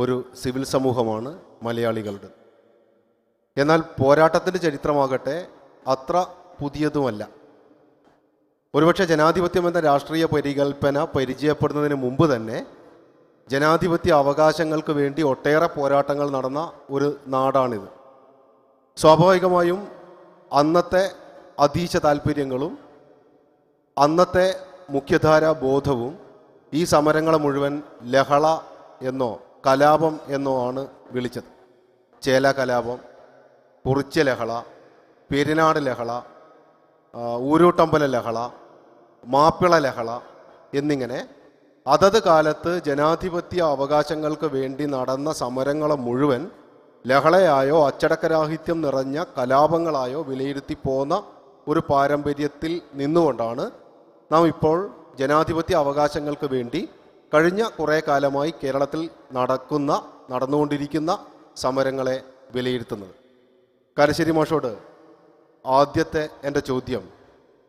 ഒരു സിവിൽ സമൂഹമാണ് മലയാളികളുടെ. എന്നാൽ പോരാട്ടത്തിൻ്റെ ചരിത്രമാകട്ടെ അത്ര പുതിയതുമല്ല. ഒരുപക്ഷെ ജനാധിപത്യം എന്ന രാഷ്ട്രീയ പരികൽപ്പന പരിചയപ്പെടുന്നതിന് മുമ്പ് തന്നെ ജനാധിപത്യ അവകാശങ്ങൾക്ക് വേണ്ടി ഒട്ടേറെ പോരാട്ടങ്ങൾ നടന്ന ഒരു നാടാണിത്. സ്വാഭാവികമായും അന്നത്തെ അധീശ താല്പര്യങ്ങളും അന്നത്തെ മുഖ്യധാര ബോധവും ഈ സമരങ്ങളെ മുഴുവൻ ലഹള എന്നോ കലാപം എന്നോ ആണ് വിളിച്ചത്. ചേല കലാപം, കുറിച്യ ലഹള, പെരിനാട് ലഹള, ഊരൂട്ടമ്പല ലഹള, മാപ്പിള ലഹള എന്നിങ്ങനെ അതത് കാലത്ത് ജനാധിപത്യ അവകാശങ്ങൾക്ക് വേണ്ടി നടന്ന സമരങ്ങളെ മുഴുവൻ ലഹളയായോ അച്ചടക്കരാഹിത്യം നിറഞ്ഞ കലാപങ്ങളായോ വിലയിരുത്തി പോന്ന ഒരു പാരമ്പര്യത്തിൽ നിന്നുകൊണ്ടാണ് നാം ഇപ്പോൾ ജനാധിപത്യ അവകാശങ്ങൾക്ക് വേണ്ടി കഴിഞ്ഞ കുറേ കാലമായി കേരളത്തിൽ നടന്നുകൊണ്ടിരിക്കുന്ന സമരങ്ങളെ വിലയിരുത്തുന്നത്. കാരശ്ശേരി മാഷോട് ആദ്യത്തെ എൻ്റെ ചോദ്യം,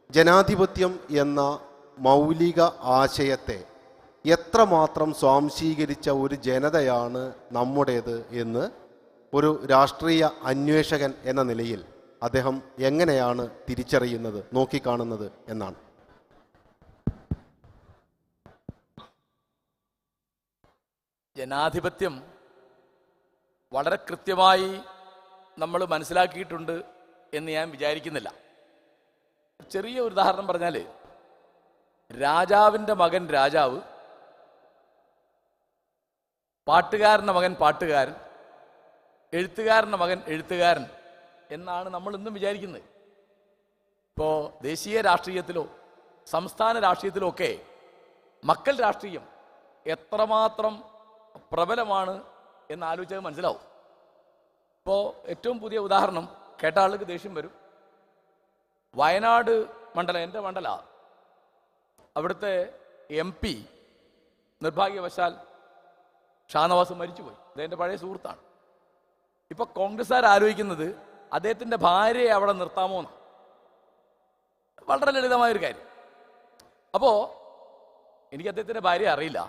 ജനാധിപത്യം എന്ന മൗലിക ആശയത്തെ എത്രമാത്രം സ്വാംശീകരിച്ച ഒരു ജനതയാണ് നമ്മുടേത് എന്ന് ഒരു രാഷ്ട്രീയ അന്വേഷകൻ എന്ന നിലയിൽ അദ്ദേഹം എങ്ങനെയാണ് തിരിച്ചറിയുന്നത്, നോക്കിക്കാണുന്നത് എന്നാണ്. ജനാധിപത്യം വളരെ കൃത്യമായി നമ്മൾ മനസ്സിലാക്കിയിട്ടുണ്ട് എന്ന് ഞാൻ വിചാരിക്കുന്നില്ല. ചെറിയ ഒരു ഉദാഹരണം പറഞ്ഞാൽ, രാജാവിൻ്റെ മകൻ രാജാവ്, പാട്ടുകാരൻ്റെ മകൻ പാട്ടുകാരൻ, എഴുത്തുകാരൻ്റെ മകൻ എഴുത്തുകാരൻ എന്നാണ് നമ്മൾ ഇന്നും വിചാരിക്കുന്നത്. ഇപ്പോൾ ദേശീയ രാഷ്ട്രീയത്തിലോ സംസ്ഥാന രാഷ്ട്രീയത്തിലോ ഒക്കെ മക്കൾ രാഷ്ട്രീയം എത്രമാത്രം പ്രബലമാണ് എന്ന് ആലോചിച്ചാൽ മനസ്സിലാവും. ഇപ്പോൾ ഏറ്റവും പുതിയ ഉദാഹരണം കേട്ട ആൾക്ക് ദേഷ്യം വരും. വയനാട് മണ്ഡലം, എൻ്റെ മണ്ഡല, അവിടുത്തെ MP നിർഭാഗ്യവശാൽ ഷാനവാസ് മരിച്ചുപോയി. അദ്ദേഹത്തിൻ്റെ പഴയ സുഹൃത്താണ്. ഇപ്പോൾ കോൺഗ്രസ്സുകാർ ആലോചിക്കുന്നത് അദ്ദേഹത്തിൻ്റെ ഭാര്യയെ അവിടെ നിർത്താമോ എന്ന്. വളരെ ലളിതമായൊരു കാര്യം. അപ്പോൾ എനിക്ക് അദ്ദേഹത്തിൻ്റെ ഭാര്യയെ അറിയില്ല.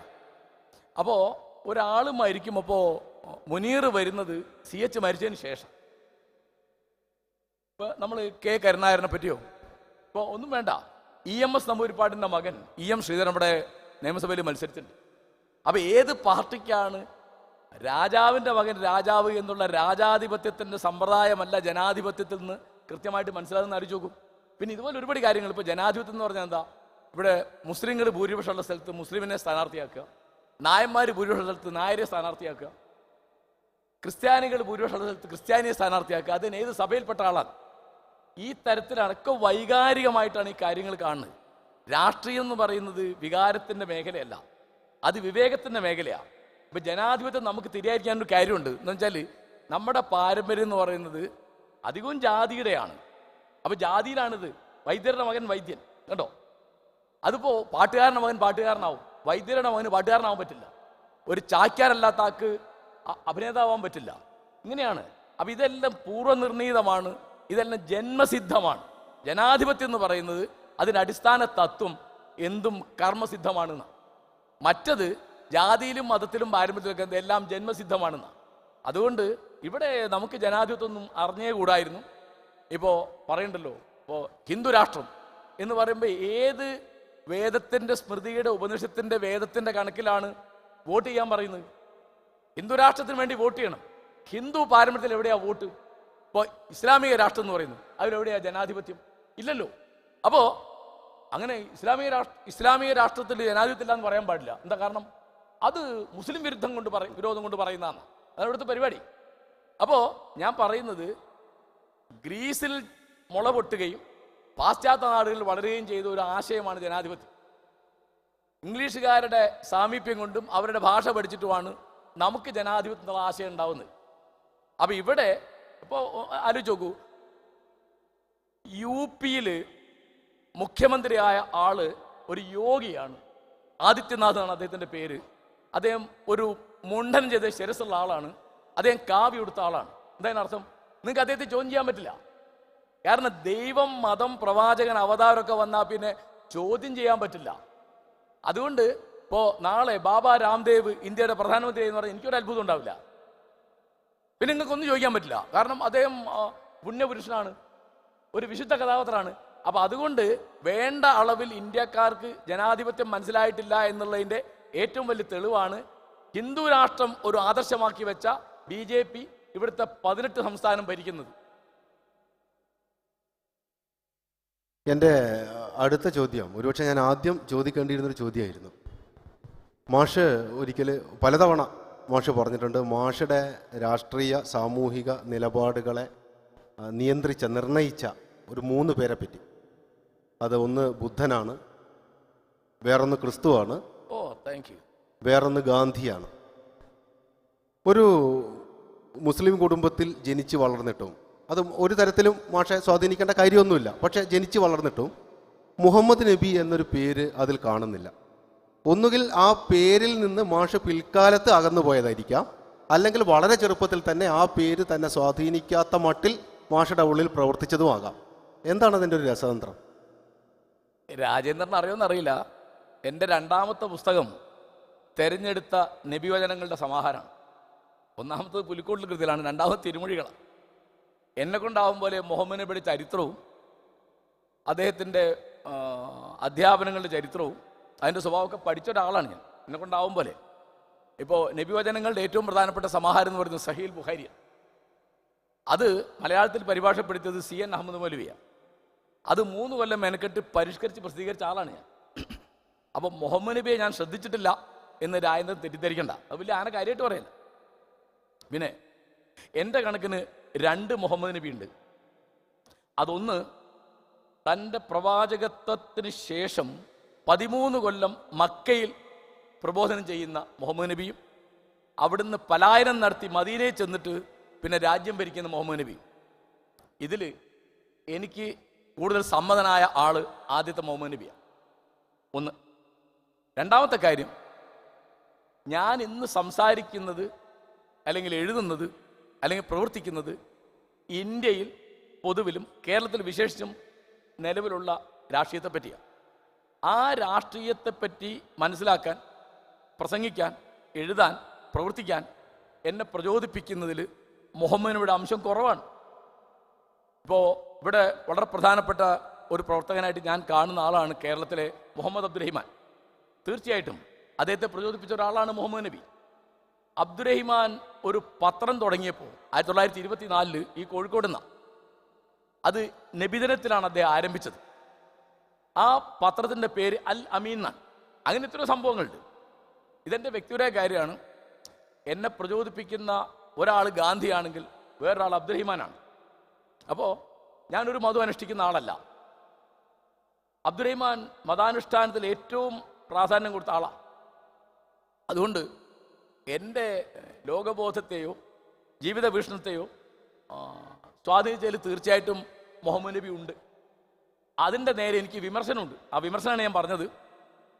അപ്പോൾ ഒരാൾ മരിക്കുമ്പോൾ മുനീർ വരുന്നത് CH മരിച്ചതിന് ശേഷം. ഇപ്പോൾ നമ്മൾ K കരുണാകരനെ പറ്റിയോ ഇപ്പോൾ ഒന്നും വേണ്ട, EMS നമ്പൂതിരിപ്പാടിൻ്റെ മകൻ EM ശ്രീധരൻ ഇവിടെ നിയമസഭയിൽ മത്സരിച്ചിട്ടുണ്ട്. അപ്പോൾ ഏത് പാർട്ടിക്കാണ് രാജാവിൻ്റെ മകൻ രാജാവ് എന്നുള്ള രാജാധിപത്യത്തിൻ്റെ സമ്പ്രദായമല്ല ജനാധിപത്യത്തിൽ നിന്ന് കൃത്യമായിട്ട് മനസ്സിലാകുന്ന ആലോചിച്ച് നോക്കും. പിന്നെ ഇതുപോലെ ഒരുപാട് കാര്യങ്ങൾ. ഇപ്പോൾ ജനാധിപത്യം എന്ന് പറഞ്ഞാൽ എന്താ? ഇവിടെ മുസ്ലിങ്ങൾ ഭൂരിപക്ഷമുള്ള സ്ഥലത്ത് മുസ്ലിമിനെ സ്ഥാനാർത്ഥിയാക്കുക, നായന്മാർ ഭൂരിപക്ഷ സ്ഥലത്ത് നായരെ സ്ഥാനാർത്ഥിയാക്കുക, ക്രിസ്ത്യാനികൾ ഭൂരിപക്ഷ സ്ഥലത്ത് ക്രിസ്ത്യാനിയെ സ്ഥാനാർത്ഥിയാക്കുക. അതിന് ഏത് സഭയിൽപ്പെട്ട ആളാണ്? ഈ തരത്തിലടക്കം വൈകാരികമായിട്ടാണ് ഈ കാര്യങ്ങൾ കാണുന്നത്. രാഷ്ട്രീയം എന്ന് പറയുന്നത് വികാരത്തിൻ്റെ മേഖലയല്ല, അത് വിവേകത്തിൻ്റെ മേഖലയാണ്. ഇപ്പം ജനാധിപത്യം നമുക്ക് തിരിയായിരിക്കാനൊരു കാര്യമുണ്ട്. എന്ന് വെച്ചാൽ നമ്മുടെ പാരമ്പര്യം എന്ന് പറയുന്നത് അധികവും ജാതിയുടെയാണ്. അപ്പോൾ ജാതിയിലാണിത്. വൈദ്യരുടെ മകൻ വൈദ്യൻ, കണ്ടോ? അതിപ്പോൾ പാട്ടുകാരൻ്റെ മകൻ പാട്ടുകാരനാവും, വൈദ്യരുടെ മകന് പാട്ടുകാരനാവാൻ പറ്റില്ല. ഒരു ചാക്യാരല്ലാത്ത ആൾക്ക് അഭിനേതാവാൻ പറ്റില്ല. ഇങ്ങനെയാണ്. അപ്പം ഇതെല്ലാം പൂർവ്വനിർണീതമാണ്, ഇതെല്ലാം ജന്മസിദ്ധമാണ്. ജനാധിപത്യം എന്ന് പറയുന്നത് അതിൻ്റെ അടിസ്ഥാന തത്വം എന്തും കർമ്മസിദ്ധമാണെന്ന്. മറ്റത് ജാതിയിലും മതത്തിലും പാരമ്പര്യത്തിലൊക്കെ എല്ലാം ജന്മസിദ്ധമാണെന്ന്. അതുകൊണ്ട് ഇവിടെ നമുക്ക് ജനാധിപത്യം ഒന്നും അറിഞ്ഞേ കൂടായിരുന്നു. ഇപ്പോൾ പറയണ്ടല്ലോ, ഇപ്പോൾ ഹിന്ദു രാഷ്ട്രം എന്ന് പറയുമ്പോൾ ഏത് വേദത്തിൻ്റെ സ്മൃതിയുടെ ഉപനിഷത്തിൻ്റെ വേദത്തിൻ്റെ കണക്കിലാണ് വോട്ട് ചെയ്യാൻ പറയുന്നത്? ഹിന്ദു രാഷ്ട്രത്തിന് വേണ്ടി വോട്ട് ചെയ്യണം. ഹിന്ദു പാരമ്പര്യത്തിൽ എവിടെയാണ് വോട്ട്? ഇപ്പോൾ ഇസ്ലാമിക രാഷ്ട്രം എന്ന് പറയുന്നത് അതിലെവിടെയാണ് ജനാധിപത്യം? ഇല്ലല്ലോ. അപ്പോൾ അങ്ങനെ ഇസ്ലാമിക രാഷ്ട്രത്തിൽ ജനാധിപത്യം ഇല്ല എന്ന് പറയാൻ പാടില്ല. എന്താ കാരണം? അത് മുസ്ലിം വിരോധം കൊണ്ട് പറയുന്നതാണ്. അതാണ് ഇവിടുത്തെ പരിപാടി. അപ്പോൾ ഞാൻ പറയുന്നത്, ഗ്രീസിൽ മുള പൊട്ടുകയും പാശ്ചാത്യ നാടുകളിൽ വളരുകയും ചെയ്ത ഒരു ആശയമാണ് ജനാധിപത്യം. ഇംഗ്ലീഷുകാരുടെ സാമീപ്യം കൊണ്ടും അവരുടെ ഭാഷ പഠിച്ചിട്ടുമാണ് നമുക്ക് ജനാധിപത്യം എന്നുള്ള ആശയം ഉണ്ടാവുന്നത്. അപ്പം ഇവിടെ ഇപ്പോൾ ആലോചിച്ച് നോക്കൂ, UP മുഖ്യമന്ത്രിയായ ആള് ഒരു യോഗിയാണ്. ആദിത്യനാഥ് ആണ് അദ്ദേഹത്തിൻ്റെ പേര്. അദ്ദേഹം ഒരു മുണ്ടൻ ചെയ്ത ശിരസുള്ള ആളാണ്. അദ്ദേഹം കാവ്യ കൊടുത്ത ആളാണ്. എന്തായാലും അർത്ഥം? നിങ്ങൾക്ക് അദ്ദേഹത്തെ ചോദ്യം ചെയ്യാൻ പറ്റില്ല. കാരണം ദൈവം, മതം, പ്രവാചകൻ, അവതാരമൊക്കെ വന്നാൽ പിന്നെ ചോദ്യം ചെയ്യാൻ പറ്റില്ല. അതുകൊണ്ട് ഇപ്പോൾ നാളെ ബാബ രാംദേവ് ഇന്ത്യയുടെ പ്രധാനമന്ത്രി എന്ന് പറഞ്ഞാൽ എനിക്കൊരു അത്ഭുതം ഉണ്ടാവില്ല. പിന്നെ നിങ്ങൾക്കൊന്നും ചോദിക്കാൻ പറ്റില്ല. കാരണം അദ്ദേഹം പുണ്യപുരുഷനാണ്, ഒരു വിശുദ്ധ കഥാപാത്രമാണ്. അപ്പം അതുകൊണ്ട് വേണ്ട അളവിൽ ഇന്ത്യക്കാർക്ക് ജനാധിപത്യം മനസ്സിലായിട്ടില്ല എന്നുള്ളതിൻ്റെ ഏറ്റവും വലിയ തെളിവാണ് ഹിന്ദു രാഷ്ട്രം ഒരു ആദർശമാക്കി വെച്ച BJP ഇവിടുത്തെ 18 സംസ്ഥാനം ഭരിക്കുന്നത്. എൻ്റെ അടുത്ത ചോദ്യം ഒരുപക്ഷെ ഞാൻ ആദ്യം ചോദിക്കേണ്ടിയിരുന്നൊരു ചോദ്യമായിരുന്നു. മാഷ് ഒരിക്കൽ പലതവണ മാഷ് പറഞ്ഞിട്ടുണ്ട്, മാഷുടെ രാഷ്ട്രീയ സാമൂഹിക നിലപാടുകളെ നിയന്ത്രിച്ച നിർണയിച്ച ഒരു 3 പേരെ പറ്റി. അത് ഒന്ന് ബുദ്ധനാണ്, വേറൊന്ന് ക്രിസ്തുവാണ്, വേറൊന്ന് ഗാന്ധിയാണ്. ഒരു മുസ്ലിം കുടുംബത്തിൽ ജനിച്ച് വളർന്നിട്ടും, അത് ഒരു തരത്തിലും മാഷെ സ്വാധീനിക്കേണ്ട കാര്യമൊന്നുമില്ല, പക്ഷെ ജനിച്ച് വളർന്നിട്ടും മുഹമ്മദ് നബി എന്നൊരു പേര് അതിൽ കാണുന്നില്ല. ഒന്നുകിൽ ആ പേരിൽ നിന്ന് മാഷ് പിൽക്കാലത്ത് അകന്നു പോയതായിരിക്കാം, അല്ലെങ്കിൽ വളരെ ചെറുപ്പത്തിൽ തന്നെ ആ പേര് തന്നെ സ്വാധീനിക്കാത്ത മട്ടിൽ മാഷയുടെ ഉള്ളിൽ പ്രവർത്തിച്ചതുമാകാം. എന്താണ് അതിൻ്റെ ഒരു രസതന്ത്രം? രാജേന്ദ്രൻ അറിയുമെന്നറിയില്ല, എൻ്റെ 2ാമത്തെ പുസ്തകം തെരഞ്ഞെടുത്ത നബിവചനങ്ങളുടെ സമാഹാരമാണ്. 1ാമത്തത് പുലിക്കോട്ടിൽ കൃതിയിലാണ്, 2ാമത് തിരുമൊഴികളാണ്. എന്നെ കൊണ്ടാവും പോലെ മുഹമ്മദ് നബിയുടെ ചരിത്രവും അദ്ദേഹത്തിൻ്റെ അധ്യാപനങ്ങളുടെ ചരിത്രവും അതിൻ്റെ സ്വഭാവമൊക്കെ പഠിച്ച ഒരാളാണ് ഞാൻ. എന്നെ കൊണ്ടാവും പോലെ ഇപ്പോൾ നബിവചനങ്ങളുടെ ഏറ്റവും പ്രധാനപ്പെട്ട സമാഹാരം എന്ന് പറയുന്നത് സഹീൽ ബുഖാരിയാണ്. അത് മലയാളത്തിൽ പരിഭാഷപ്പെടുത്തിയത് CN അഹമ്മദ് മൗലവിയാണ്. അത് 3 കൊല്ലം മെനക്കെട്ട് പരിഷ്കരിച്ച് പ്രസിദ്ധീകരിച്ച ആളാണ് ഞാൻ. അപ്പോൾ മുഹമ്മദ് നബിയെ ഞാൻ ശ്രദ്ധിച്ചിട്ടില്ല എന്ന് രാജേന്ദ്രൻ തെറ്റിദ്ധരിക്കണ്ട, അത് വലിയ ആന കാര്യമായിട്ട് പറയില്ല. പിന്നെ എൻ്റെ കണക്കിന് 2 മുഹമ്മദ് നബി ഉണ്ട്. അതൊന്ന് തൻ്റെ പ്രവാചകത്വത്തിന് ശേഷം 13 കൊല്ലം മക്കയിൽ പ്രബോധനം ചെയ്യുന്ന മുഹമ്മദ് നബിയും, അവിടുന്ന് പലായനം നടത്തി മദീനയിൽ ചെന്നിട്ട് പിന്നെ രാജ്യം ഭരിക്കുന്ന മുഹമ്മദ് നബിയും. ഇതിൽ എനിക്ക് കൂടുതൽ സമ്മതനായ ആള് ആദ്യത്തെ മുഹമ്മദ് നബിയാണ്. ഒന്ന്. 2ാമത്തെ കാര്യം, ഞാൻ ഇന്ന് സംസാരിക്കുന്നത് അല്ലെങ്കിൽ എഴുതുന്നത് അല്ലെങ്കിൽ പ്രവർത്തിക്കുന്നത് ഇന്ത്യയിൽ പൊതുവിലും കേരളത്തിൽ വിശേഷിച്ചും നിലവിലുള്ള രാഷ്ട്രീയത്തെ പറ്റിയാണ്. ആ രാഷ്ട്രീയത്തെപ്പറ്റി മനസ്സിലാക്കാൻ, പ്രസംഗിക്കാൻ, എഴുതാൻ, പ്രവർത്തിക്കാൻ എന്നെ പ്രചോദിപ്പിക്കുന്നതിൽ മുഹമ്മദ് നബിയുടെ അംശം കുറവാണ്. ഇപ്പോൾ ഇവിടെ വളരെ പ്രധാനപ്പെട്ട ഒരു പ്രവർത്തകനായിട്ട് ഞാൻ കാണുന്ന ആളാണ് കേരളത്തിലെ മുഹമ്മദ് അബ്ദുറഹിമാൻ. തീർച്ചയായിട്ടും അദ്ദേഹത്തെ പ്രചോദിപ്പിച്ച ഒരാളാണ് മുഹമ്മദ് നബി. അബ്ദുറഹിമാൻ ഒരു പത്രം തുടങ്ങിയപ്പോൾ 1924 ഈ കോഴിക്കോട് നിന്നാണ്. അത് നബിദിനത്തിലാണ് അദ്ദേഹം ആരംഭിച്ചത്. ആ പത്രത്തിൻ്റെ പേര് അൽ അമീൻ എന്നാണ്. അങ്ങനെ ഇത്ര സംഭവങ്ങളുണ്ട്. ഇതെൻ്റെ വ്യക്തിപരമായ കാര്യമാണ്. എന്നെ പ്രചോദിപ്പിക്കുന്ന ഒരാൾ ഗാന്ധിയാണെങ്കിൽ വേറൊരാൾ അബ്ദുറഹിമാനാണ്. അപ്പോൾ ഞാനൊരു മതം അനുഷ്ഠിക്കുന്ന ആളല്ല. അബ്ദുറഹിമാൻ മതാനുഷ്ഠാനത്തിൽ ഏറ്റവും പ്രാധാന്യം കൊടുത്ത ആളാണ്. അതുകൊണ്ട് എൻ്റെ ലോകബോധത്തെയോ ജീവിത വീക്ഷണത്തെയോ സ്വാധീനിച്ചതിൽ തീർച്ചയായിട്ടും മുഹമ്മദ് നബി ഉണ്ട്. അതിൻ്റെ നേരെ എനിക്ക് വിമർശനമുണ്ട്. ആ വിമർശനമാണ് ഞാൻ പറഞ്ഞത്.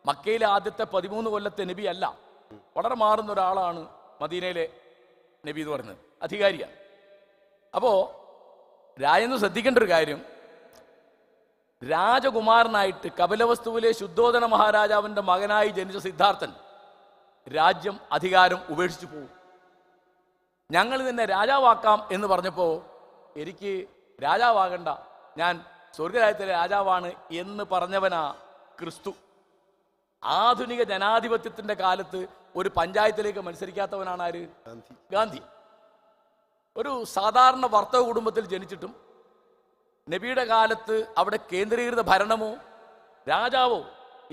മക്കയിലെ ആദ്യത്തെ 13 കൊല്ലത്തെ നബി അല്ല, വളരെ മാറുന്ന ഒരാളാണ് മദീനയിലെ നബി എന്ന് പറയുന്നത്, അധികാരിയാണ്. അപ്പോൾ രാജേന്ദ്രൻ ശ്രദ്ധിക്കേണ്ട ഒരു കാര്യം, രാജകുമാരനായിട്ട് കപിലവസ്തുവിലെ ശുദ്ധോദന മഹാരാജാവിൻ്റെ മകനായി ജനിച്ച സിദ്ധാർത്ഥൻ രാജ്യം അധികാരം ഉപേക്ഷിച്ചു പോകും. ഞങ്ങൾ നിന്നെ രാജാവാക്കാം എന്ന് പറഞ്ഞപ്പോൾ എനിക്ക് രാജാവാകണ്ട, ഞാൻ സ്വർഗരാജ്യത്തിലെ രാജാവാണ് എന്ന് പറഞ്ഞവനാ ക്രിസ്തു. ആധുനിക ജനാധിപത്യത്തിൻ്റെ കാലത്ത് ഒരു പഞ്ചായത്തിലേക്ക് മത്സരിക്കാത്തവനാണ് ആര്? ഗാന്ധി. ഒരു സാധാരണ വർത്തക കുടുംബത്തിൽ ജനിച്ചിട്ടും നബിയുടെ കാലത്ത് അവിടെ കേന്ദ്രീകൃത ഭരണമോ രാജാവോ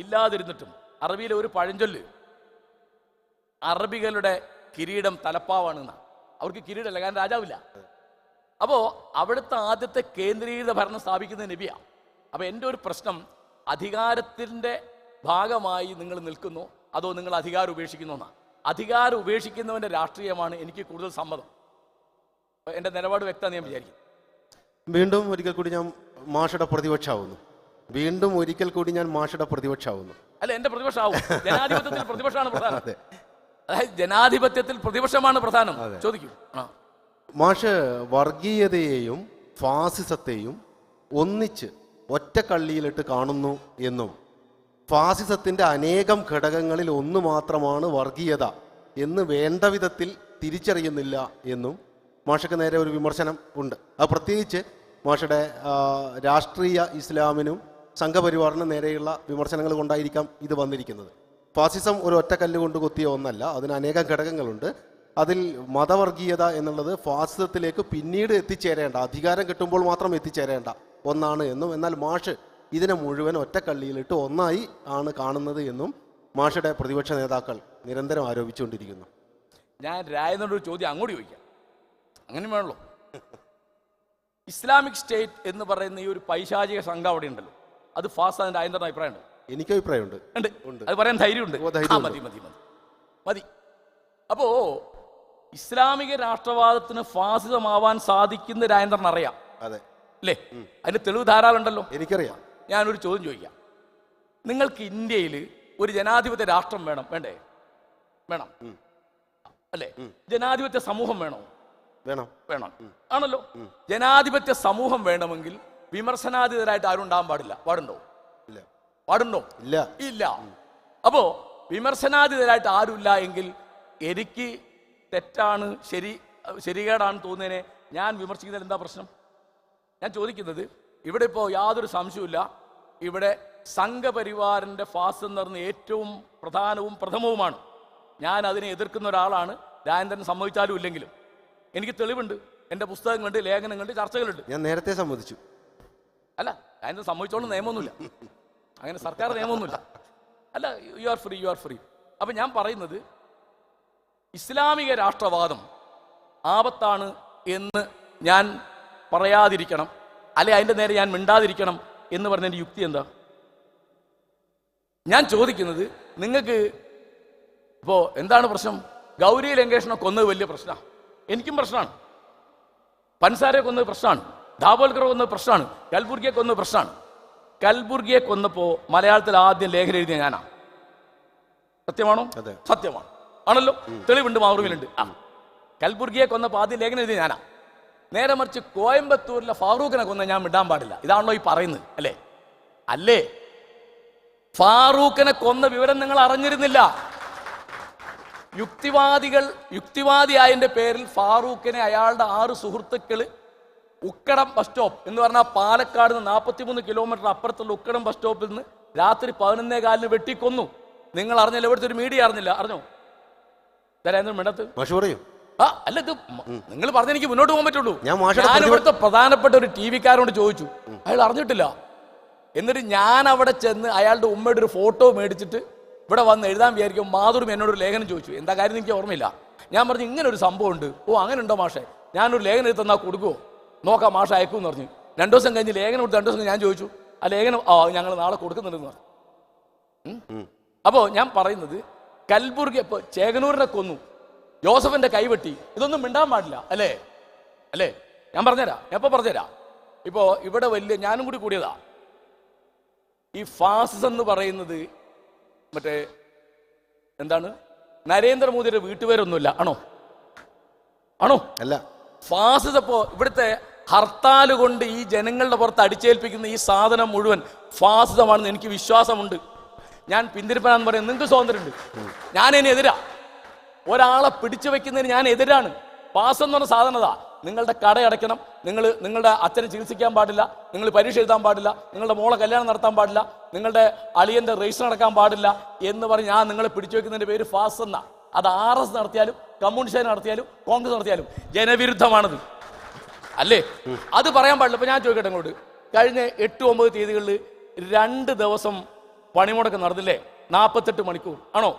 ഇല്ലാതിരുന്നിട്ടും, അറബിയിലെ ഒരു പഴഞ്ചൊല്ല്, അറബികളുടെ കിരീടം തലപ്പാവാണെന്നാണ്. അവർക്ക് കിരീടമല്ല, കാരണം രാജാവില്ല. അപ്പോൾ അവിടുത്തെ ആദ്യത്തെ കേന്ദ്രീകൃത ഭരണം സ്ഥാപിക്കുന്നത് നബിയാണ്. അപ്പോൾ എൻ്റെ ഒരു പ്രശ്നം, അധികാരത്തിൻ്റെ ഭാഗമായി നിങ്ങൾ നിൽക്കുന്നു അതോ നിങ്ങൾ അധികാരം ഉപേക്ഷിക്കുന്നു എന്നാണ്. അധികാരം ഉപേക്ഷിക്കുന്നവൻ്റെ രാഷ്ട്രീയമാണ് എനിക്ക് കൂടുതൽ സമ്മതം. എൻ്റെ നിലപാട് വ്യക്തമാണ് ഞാൻ വിചാരിക്കും. വീണ്ടും ഒരിക്കൽ കൂടി ഞാൻ മാഷയുടെ പ്രതിപക്ഷമാവുന്നു. അല്ല, എൻ്റെ പ്രതിപക്ഷമാവും. ജനാധിപത്യത്തിൽ പ്രതിപക്ഷമാണ് പ്രധാനം. അതായത് ജനാധിപത്യത്തിൽ പ്രതിപക്ഷമാണ് പ്രധാനം. ചോദിക്കും. മാഷ് വർഗീയതയെയും ഫാസിസത്തെയും ഒന്നിച്ച് ഒറ്റ കള്ളിയിലിട്ട് കാണുന്നു എന്നും ഫാസിസത്തിൻ്റെ അനേകം ഘടകങ്ങളിൽ ഒന്ന് മാത്രമാണ് വർഗീയത എന്ന് വേണ്ട വിധത്തിൽ തിരിച്ചറിയുന്നില്ല എന്നും മാഷക്ക് നേരെ ഒരു വിമർശനം ഉണ്ട്. അത് പ്രത്യേകിച്ച് മാഷയുടെ രാഷ്ട്രീയ ഇസ്ലാമിനും സംഘപരിവാറിനും നേരെയുള്ള വിമർശനങ്ങൾ കൊണ്ടായിരിക്കാം ഇത് വന്നിരിക്കുന്നത്. ഫാസിസം ഒരു ഒറ്റക്കല്ല് കൊണ്ട് കൊത്തിയ ഒന്നല്ല, അതിന് അനേകം ഘടകങ്ങളുണ്ട്. അതിൽ മതവർഗീയത എന്നുള്ളത് ഫാസിസത്തിലേക്ക് പിന്നീട് എത്തിച്ചേരേണ്ട, അധികാരം കിട്ടുമ്പോൾ മാത്രം എത്തിച്ചേരേണ്ട ഒന്നാണ് എന്നും, എന്നാൽ മാഷ് ഇതിനെ മുഴുവൻ ഒറ്റക്കള്ളിയിലിട്ട് ഒന്നായി ആണ് കാണുന്നത് എന്നും മാഷയുടെ പ്രതിപക്ഷ നേതാക്കൾ നിരന്തരം ആരോപിച്ചുകൊണ്ടിരിക്കുന്നു. ഞാൻ രായനോടൊരു ചോദ്യം അങ്ങോട്ട് ചോദിക്കാം, അങ്ങനെ വേണല്ലോ. ഇസ്ലാമിക് സ്റ്റേറ്റ് എന്ന് പറയുന്ന ഈ ഒരു പൈശാചിക സംഘം അവിടെ ഉണ്ടല്ലോ, അത് ഫാസിസത്തിന്റെ രാജേന്ദ്രന്റെ അഭിപ്രായമുണ്ട്? എനിക്ക് അഭിപ്രായമുണ്ട്. അത് പറയാൻ ധൈര്യമുണ്ട്. മതി മതി മതി മതി. അപ്പോ ഇസ്ലാമിക രാഷ്ട്രവാദത്തിന് ഫാസിസമാവാൻ സാധിക്കുന്ന രാജേന്ദ്രൻ അറിയാം, അതെ അല്ലേ? അതിന്റെ തെളിവ് ധാരാളം ഉണ്ടല്ലോ. എനിക്കറിയാം. ഞാനൊരു ചോദ്യം ചോദിക്കാം. നിങ്ങൾക്ക് ഇന്ത്യയിൽ ഒരു ജനാധിപത്യ രാഷ്ട്രം വേണ്ടേ? വേണം അല്ലേ? ജനാധിപത്യ സമൂഹം വേണം ആണല്ലോ. ജനാധിപത്യ സമൂഹം വേണമെങ്കിൽ വിമർശനാതീതരായിട്ട് ആരും ഉണ്ടാകാൻ പാടുണ്ടോ? ഇല്ല. അപ്പോ വിമർശനാതീതരായിട്ട് ആരുമില്ല എങ്കിൽ എനിക്ക് തെറ്റാണ് ശരികേടാണ് തോന്നുന്നതിനെ ഞാൻ വിമർശിക്കുന്നതിൽ എന്താ പ്രശ്നം? ഞാൻ ചോദിക്കുന്നത്, ഇവിടെ ഇപ്പോൾ യാതൊരു സംശയവുമില്ല, ഇവിടെ സംഘപരിവാറിന്റെ ഫാസിസം എന്ന് പറഞ്ഞ ഏറ്റവും പ്രധാനവും പ്രഥമവുമാണ്. ഞാൻ അതിനെ എതിർക്കുന്ന ഒരാളാണ്, രാജേന്ദ്രൻ സമ്മതിച്ചാലും ഇല്ലെങ്കിലും. എനിക്ക് തെളിവുണ്ട്, എൻ്റെ പുസ്തകങ്ങളുണ്ട്, ലേഖനങ്ങളുണ്ട്, ചർച്ചകളുണ്ട്. ഞാൻ നേരത്തെ സമ്മതിച്ചു. അല്ല, രാജേന്ദ്രൻ സമ്മതിച്ചോളം നിയമമൊന്നുമില്ല, അങ്ങനെ സർക്കാർ നിയമമൊന്നുമില്ല. അല്ല, യു ആർ ഫ്രീ. അപ്പം ഞാൻ പറയുന്നത്, ഇസ്ലാമിക രാഷ്ട്രവാദം ആപത്താണ് എന്ന് ഞാൻ പറയാതിരിക്കണം, അല്ലെ അതിൻ്റെ നേരെ ഞാൻ മിണ്ടാതിരിക്കണം എന്ന് പറഞ്ഞതിൻ്റെ യുക്തി എന്താ? ഞാൻ ചോദിക്കുന്നത്, നിങ്ങൾക്ക് ഇപ്പോൾ എന്താണ് പ്രശ്നം? ഗൗരി ലങ്കേഷിനെ കൊന്നത് വലിയ പ്രശ്നമാണ്, എനിക്കും പ്രശ്നമാണ്. പൻസാരെ കൊന്നത് പ്രശ്നമാണ്, ധാബോൽക്കറെ കൊന്നത് പ്രശ്നമാണ്, കൽബുർഗിയെ കൊന്നത് പ്രശ്നമാണ്. കൽബുർഗിയെ കൊന്നപ്പോൾ മലയാളത്തിൽ ആദ്യം ലേഖനം എഴുതിയ ഞാനാണ്. സത്യമാണോ? സത്യമാണ് ആണല്ലോ. തെളിവുണ്ട്, മാതൃകയിലുണ്ട്. കൽബുർഗിയെ കൊന്നപ്പോൾ ആദ്യം ലേഖനം എഴുതിയ ഞാനാ. നേരെ മറിച്ച് കോയമ്പത്തൂരിലെ ഫാറൂഖിനെ കൊന്ന ഞാൻ വിടാൻ പാടില്ല, ഇതാണല്ലോ ഈ പറയുന്നത്, അല്ലേ? ഫാറൂഖിനെ കൊന്ന വിവരം നിങ്ങൾ അറിഞ്ഞിരുന്നില്ല. യുക്തിവാദിയായതിന്റെ പേരിൽ ഫാറൂഖിനെ അയാളുടെ 6 സുഹൃത്തുക്കൾ ഉക്കടം ബസ് സ്റ്റോപ്പ് എന്ന് പറഞ്ഞാൽ പാലക്കാട് നിന്ന് 43 കിലോമീറ്റർ അപ്പുറത്തുള്ള ഉക്കടം ബസ് സ്റ്റോപ്പിൽ നിന്ന് രാത്രി 11:15 വെട്ടിക്കൊന്നു. നിങ്ങൾ അറിഞ്ഞില്ല, ഇവിടുത്തെ ഒരു മീഡിയ അറിഞ്ഞോ? മിണ്ടത്ത് അല്ല, ഇത് നിങ്ങൾ പറഞ്ഞ എനിക്ക് മുന്നോട്ട് പോകാൻ പറ്റുള്ളൂ. ഞാൻ ഇവിടുത്തെ പ്രധാനപ്പെട്ട ഒരു TV കാരോട് ചോദിച്ചു, അയാൾ അറിഞ്ഞിട്ടില്ല. എന്നിട്ട് ഞാൻ അവിടെ ചെന്ന് അയാളുടെ ഉമ്മയുടെ ഒരു ഫോട്ടോ മേടിച്ചിട്ട് ഇവിടെ വന്ന് എഴുതാൻ വിചാരിക്കും. മാധുരി എന്നോടൊരു ലേഖനം ചോദിച്ചു, എന്താ കാര്യം എനിക്ക് ഓർമ്മയില്ല. ഞാൻ പറഞ്ഞു, ഇങ്ങനെ ഒരു സംഭവം ഉണ്ട്. ഓ, അങ്ങനെ ഉണ്ടോ മാഷെ? ഞാനൊരു ലേഖനം എടുത്ത് തന്നാൽ കൊടുക്കുമോ? നോക്കാം മാഷ അയക്കും എന്ന് പറഞ്ഞു. 2 ദിവസം കഴിഞ്ഞ് ലേഖനം കൊടുത്ത് 2 ദിവസം ഞാൻ ചോദിച്ചു, ആ ലേഖനം ഞങ്ങൾ നാളെ കൊടുക്കുന്നുണ്ടെന്ന് പറഞ്ഞു. അപ്പോൾ ഞാൻ പറയുന്നത്, കൽബുർഗി ഇപ്പോൾ ചേകനൂരിനെ കൊന്നു, ജോസഫിന്റെ കൈവെട്ടി, ഇതൊന്നും മിണ്ടാൻ പാടില്ല, അല്ലേ? ഞാൻ പറഞ്ഞുതരാം, പറഞ്ഞുതരാം. ഇപ്പോ ഇവിടെ വലിയ ഞാനും കൂടി കൂടിയതാ. ഈ ഫാസിസം എന്ന് പറയുന്നത് മറ്റേ എന്താണ്, നരേന്ദ്രമോദിയുടെ വീട്ടുപേരൊന്നുമില്ല, ആണോ? അല്ല. ഫാസിസം ഇപ്പോ ഇവിടുത്തെ ഹർത്താൽ കൊണ്ട് ഈ ജനങ്ങളുടെ പുറത്ത് അടിച്ചേൽപ്പിക്കുന്ന ഈ സാധനം മുഴുവൻ ഫാസിസമാണെന്ന് എനിക്ക് വിശ്വാസമുണ്ട്. ഞാൻ പിന്തിരിപ്പനാന്ന് പറയുന്നത് നിങ്ങൾക്ക് സ്വാതന്ത്ര്യമുണ്ട്, ഞാൻ ഇതിനെതിരാ. ഒരാളെ പിടിച്ചു വെക്കുന്നതിന് ഞാൻ എതിരാണ്. പാസ് എന്ന് പറഞ്ഞ സാധനത, നിങ്ങളുടെ കട അടയ്ക്കണം, നിങ്ങളുടെ അച്ഛനെ ചികിത്സിക്കാൻ പാടില്ല, നിങ്ങൾ പരീക്ഷ എഴുതാൻ പാടില്ല, നിങ്ങളുടെ മോളെ കല്യാണം നടത്താൻ പാടില്ല, നിങ്ങളുടെ അളിയന്റെ രജിസ്റ്റർ നടക്കാൻ പാടില്ല എന്ന് പറഞ്ഞ് ഞാൻ നിങ്ങളെ പിടിച്ചു വെക്കുന്നതിന്റെ പേര് ഫാസ് എന്നാ. അത് RS നടത്തിയാലും കമ്മ്യൂണിസ്റ്റ് നടത്തിയാലും കോൺഗ്രസ് നടത്തിയാലും ജനവിരുദ്ധമാണത്, അല്ലേ? അത് പറയാൻ പാടില്ല. ഇപ്പൊ ഞാൻ ചോദിക്കട്ടെ ഇങ്ങോട്ട്, കഴിഞ്ഞ 8-9 തീയതികളിൽ 2 ദിവസം പണിമുടക്ക് നടന്നില്ലേ? 48 മണിക്കൂർ ആണോ?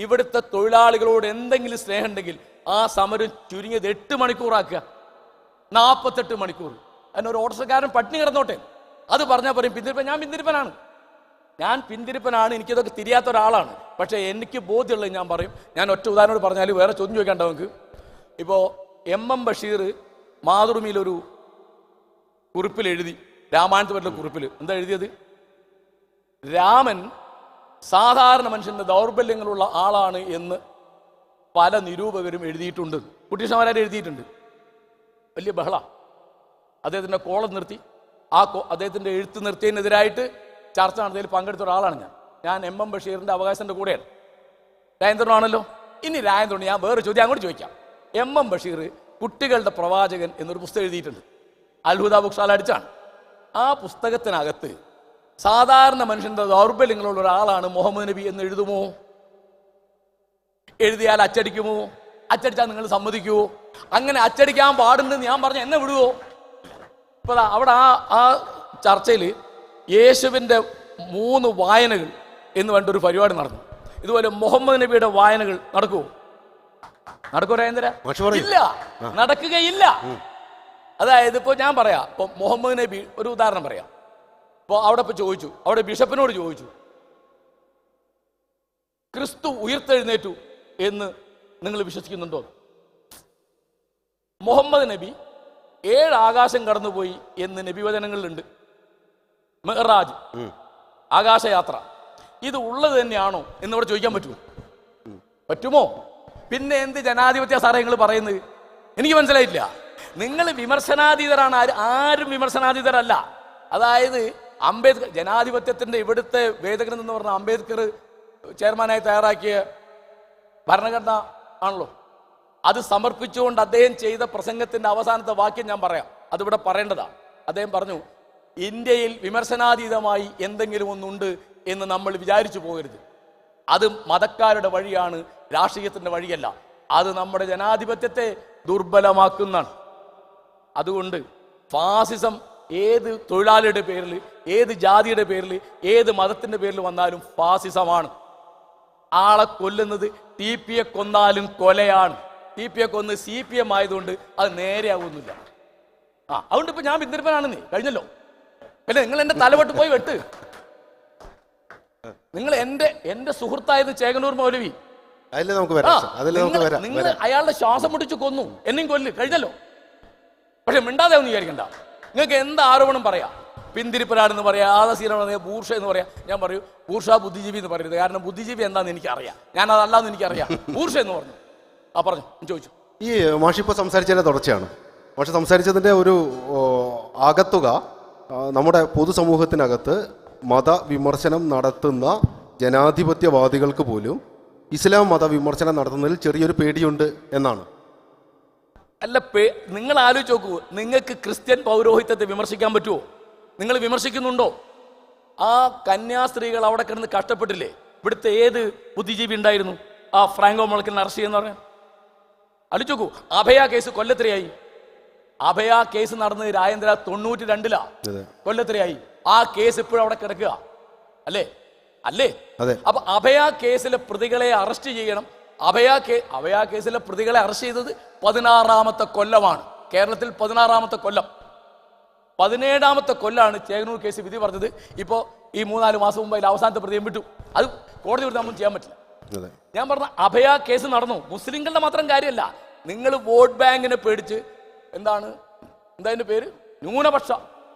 ഇവിടുത്തെ തൊഴിലാളികളോട് എന്തെങ്കിലും സ്നേഹം ഉണ്ടെങ്കിൽ ആ സമരം ചുരുങ്ങിയത് 8 മണിക്കൂറാക്കുക. 48 മണിക്കൂർ അതിനൊരു ഓട്ടോക്കാരൻ പട്ടിണി കിടന്നോട്ടെ. അത് പറഞ്ഞാൽ പറയും ഞാൻ പിന്തിരിപ്പനാണ്, എനിക്കിതൊക്കെ തിരിയാത്ത ഒരാളാണ്. പക്ഷേ എനിക്ക് ബോധ്യമുള്ളത് ഞാൻ പറയും. ഞാൻ ഒറ്റ ഉദാഹരണം പറഞ്ഞാൽ വേറെ ചോദ്യം ചോദിക്കാണ്ട നമുക്ക്. ഇപ്പോൾ MM ബഷീർ മാതൃഭൂമിയിലൊരു കുറിപ്പിൽ എഴുതി, രാമായണത്തെ പറ്റിയുള്ള കുറിപ്പിൽ എന്താ എഴുതിയത്? രാമൻ സാധാരണ മനുഷ്യന്റെ ദൗർബല്യങ്ങളുള്ള ആളാണ് എന്ന് പല നിരൂപകരും എഴുതിയിട്ടുണ്ട്. കുട്ടിഷമാരെ എഴുതിയിട്ടുണ്ട്. വലിയ ബഹള. അദ്ദേഹത്തിന്റെ കോളം നിർത്തി, അദ്ദേഹത്തിന്റെ എഴുത്ത് നിർത്തിയതിനെതിരായിട്ട് ചർച്ച നടത്തിയതിൽ പങ്കെടുത്ത ഒരാളാണ് ഞാൻ. ഞാൻ എം ബഷീറിന്റെ അവകാശത്തിന്റെ കൂടെയാണ്. രാജേന്ദ്രനാണല്ലോ. ഇനി രാജേന്ദ്രൻ ഞാൻ വേറെ ചോദ്യം അങ്ങോട്ട് ചോദിക്കാം. എം ബഷീർ കുട്ടികളുടെ പ്രവാചകൻ എന്നൊരു പുസ്തകം എഴുതിയിട്ടുണ്ട്. അൽഹുദ ബുക്സാല അടിച്ചാണ്. ആ പുസ്തകത്തിനകത്ത് സാധാരണ മനുഷ്യന്റെ ദൗർബല്യങ്ങളുള്ള ഒരാളാണ് മുഹമ്മദ് നബി എന്ന് എഴുതുമോ? എഴുതിയാൽ അച്ചടിക്കുമോ? അച്ചടിച്ചാൽ നിങ്ങൾ സമ്മതിക്കുമോ? അങ്ങനെ അച്ചടിക്കാൻ പാടുണ്ടെന്ന് ഞാൻ പറഞ്ഞ എന്നെ വിടുവോ? ഇപ്പൊ അവിടെ ആ ചർച്ചയിൽ യേശുവിൻ്റെ 3 വായനകൾ എന്ന് പറഞ്ഞിട്ടൊരു പരിപാടി നടന്നു. ഇതുപോലെ മുഹമ്മദ് നബിയുടെ വായനകൾ നടക്കുമോ? നടക്കുമോ രാജേന്ദ്ര? ഇല്ല, നടക്കുകയില്ല. അതായത് ഇപ്പോൾ ഞാൻ പറയാം, ഇപ്പൊ മുഹമ്മദ് നബി ഒരു ഉദാഹരണം പറയാം. ഇപ്പോൾ അവിടെ ഇപ്പോൾ ചോദിച്ചു, അവിടെ ബിഷപ്പിനോട് ചോദിച്ചു, ക്രിസ്തു ഉയർത്തെഴുന്നേറ്റു എന്ന് നിങ്ങൾ വിശ്വസിക്കുന്നുണ്ടോ? മുഹമ്മദ് നബി 7 ആകാശം കടന്നുപോയി എന്ന് നബിവചനങ്ങളിലുണ്ട്. മെഹ്റാജ്, ആകാശയാത്ര, ഇത് ഉള്ളത് തന്നെയാണോ എന്നിവിടെ ചോദിക്കാൻ പറ്റുമോ? പറ്റുമോ? പിന്നെ എന്ത് ജനാധിപത്യ സാറേ നിങ്ങൾ പറയുന്നത്? എനിക്ക് മനസ്സിലായില്ല. നിങ്ങൾ വിമർശനാതീതരാണ്. ആരും വിമർശനാതീതരല്ല. അതായത് അംബേദ്കർ, ജനാധിപത്യത്തിന്റെ ഇവിടുത്തെ വേദഗ്രന്ഥം എന്ന് പറഞ്ഞാൽ അംബേദ്കർ ചെയർമാനായി തയ്യാറാക്കിയ ഭരണഘടന ആണല്ലോ. അത് സമർപ്പിച്ചുകൊണ്ട് അദ്ദേഹം ചെയ്ത പ്രസംഗത്തിന്റെ അവസാനത്തെ വാക്യം ഞാൻ പറയാം, അതിവിടെ പറയേണ്ടതാണ്. അദ്ദേഹം പറഞ്ഞു, ഇന്ത്യയിൽ വിമർശനാതീതമായി എന്തെങ്കിലും ഒന്നുണ്ട് എന്ന് നമ്മൾ വിചാരിച്ചു പോകരുത്. അത് മതക്കാരുടെ വഴിയാണ്, രാഷ്ട്രീയത്തിന്റെ വഴിയല്ല. അത് നമ്മുടെ ജനാധിപത്യത്തെ ദുർബലമാക്കുന്നതാണ്. അതുകൊണ്ട് ഫാസിസം ഏത് തൊഴിലാളിയുടെ പേരിൽ, ഏത് ജാതിയുടെ പേരിൽ, ഏത് മതത്തിന്റെ പേരിൽ വന്നാലും ഫാസിസമാണ്. ആളെ കൊല്ലുന്നത് TP-യെ കൊന്നാലും കൊലയാണ്. TP-യെ കൊന്ന് CPM ആയതുകൊണ്ട് അത് നേരെയാവുന്നില്ല. അതുകൊണ്ട് ഇപ്പൊ ഞാൻ ബിന്ദുരപ്പനാണെന്നേ കഴിഞ്ഞല്ലോ. അല്ലേ, നിങ്ങൾ എന്റെ തലവട്ട് പോയി വെട്ട്. നിങ്ങൾ എന്റെ സുഹൃത്തായത് ചേകനൂർ മൗലവി, നിങ്ങൾ അയാളുടെ ശ്വാസം മുട്ടിച്ച് കൊന്നു, എന്നെയും കൊല്ല്, കഴിഞ്ഞല്ലോ. പക്ഷെ മിണ്ടാതെ ഒന്നും വിചാരിക്കണ്ട. നിങ്ങൾക്ക് എന്ത് ആരോപണം പറയാം, പിന്തിരിപ്പനാണെന്ന് പറയാം, ആദസീനാണെന്ന് പറയാം, ബൂർഷ എന്ന് പറയാം. ഞാൻ പറയൂ ബൂർഷ ബുദ്ധിജീവി എന്ന് പറയരുത്, കാരണം ബുദ്ധിജീവി എന്താണെന്ന് എനിക്കറിയാം, ഞാൻ അതല്ലാന്ന് എനിക്കറിയാം. ബൂർഷ എന്ന് പറഞ്ഞു. പറഞ്ഞു, ചോദിച്ചു. ഈ മാഷിപ്പോൾ സംസാരിച്ചതിൻ്റെ തുടർച്ചയാണ്. മാഷ് സംസാരിച്ചതിൻ്റെ ഒരു ആകത്തുക നമ്മുടെ പൊതുസമൂഹത്തിനകത്ത് മതവിമർശനം നടത്തുന്ന ജനാധിപത്യവാദികൾക്ക് പോലും ഇസ്ലാം മതവിമർശനം നടത്തുന്നതിൽ ചെറിയൊരു പേടിയുണ്ട് എന്നാണ്. അല്ല, നിങ്ങൾ ആലോചിച്ച് നോക്കൂ, നിങ്ങൾക്ക് ക്രിസ്ത്യൻ പൗരോഹിത്യത്തെ വിമർശിക്കാൻ പറ്റുമോ? നിങ്ങൾ വിമർശിക്കുന്നുണ്ടോ? ആ കന്യാസ്ത്രീകൾ അവിടെ കിടന്ന് കഷ്ടപ്പെട്ടില്ലേ? ഇവിടുത്തെ ഏത് ബുദ്ധിജീവി ഉണ്ടായിരുന്നു ആ ഫ്രാങ്കോ മുളയ്ക്കലിനെ അറസ്റ്റ് ചെയ്യുന്ന പറയാൻ? ആലോചിച്ച് നോക്കൂ. അഭയ കേസ് കൊല്ലത്രയായി? അഭയ കേസ് നടന്നത് രാജേന്ദ്ര 92-ലാ. കൊല്ലത്രയായി? ആ കേസ് ഇപ്പോഴും അവിടെ കിടക്കുക അല്ലേ? അപ്പൊ അഭയ കേസിലെ പ്രതികളെ അറസ്റ്റ് ചെയ്യണം. അഭയ കേസിലെ പ്രതികളെ അറസ്റ്റ് ചെയ്തത് 16ാമത്തെ കൊല്ലമാണ്. കേരളത്തിൽ 16ാമത്തെ കൊല്ലം. 17ാമത്തെ കൊല്ലാണ് ചേകനൂർ കേസ് വിധി പറഞ്ഞത്. ഇപ്പോൾ ഈ 3-4 മാസം മുമ്പ് അതിൽ അവസാനത്തെ പ്രതിയും വിട്ടു. അത് കോടതി വിട്ട് നമുക്ക് ചെയ്യാൻ പറ്റില്ല. ഞാൻ പറഞ്ഞ അഭയ കേസ് നടന്നു. മുസ്ലിങ്ങളുടെ മാത്രം കാര്യമല്ല. നിങ്ങൾ വോട്ട് ബാങ്കിനെ പേടിച്ച് എന്താ അതിന്റെ പേര്, ന്യൂനപക്ഷ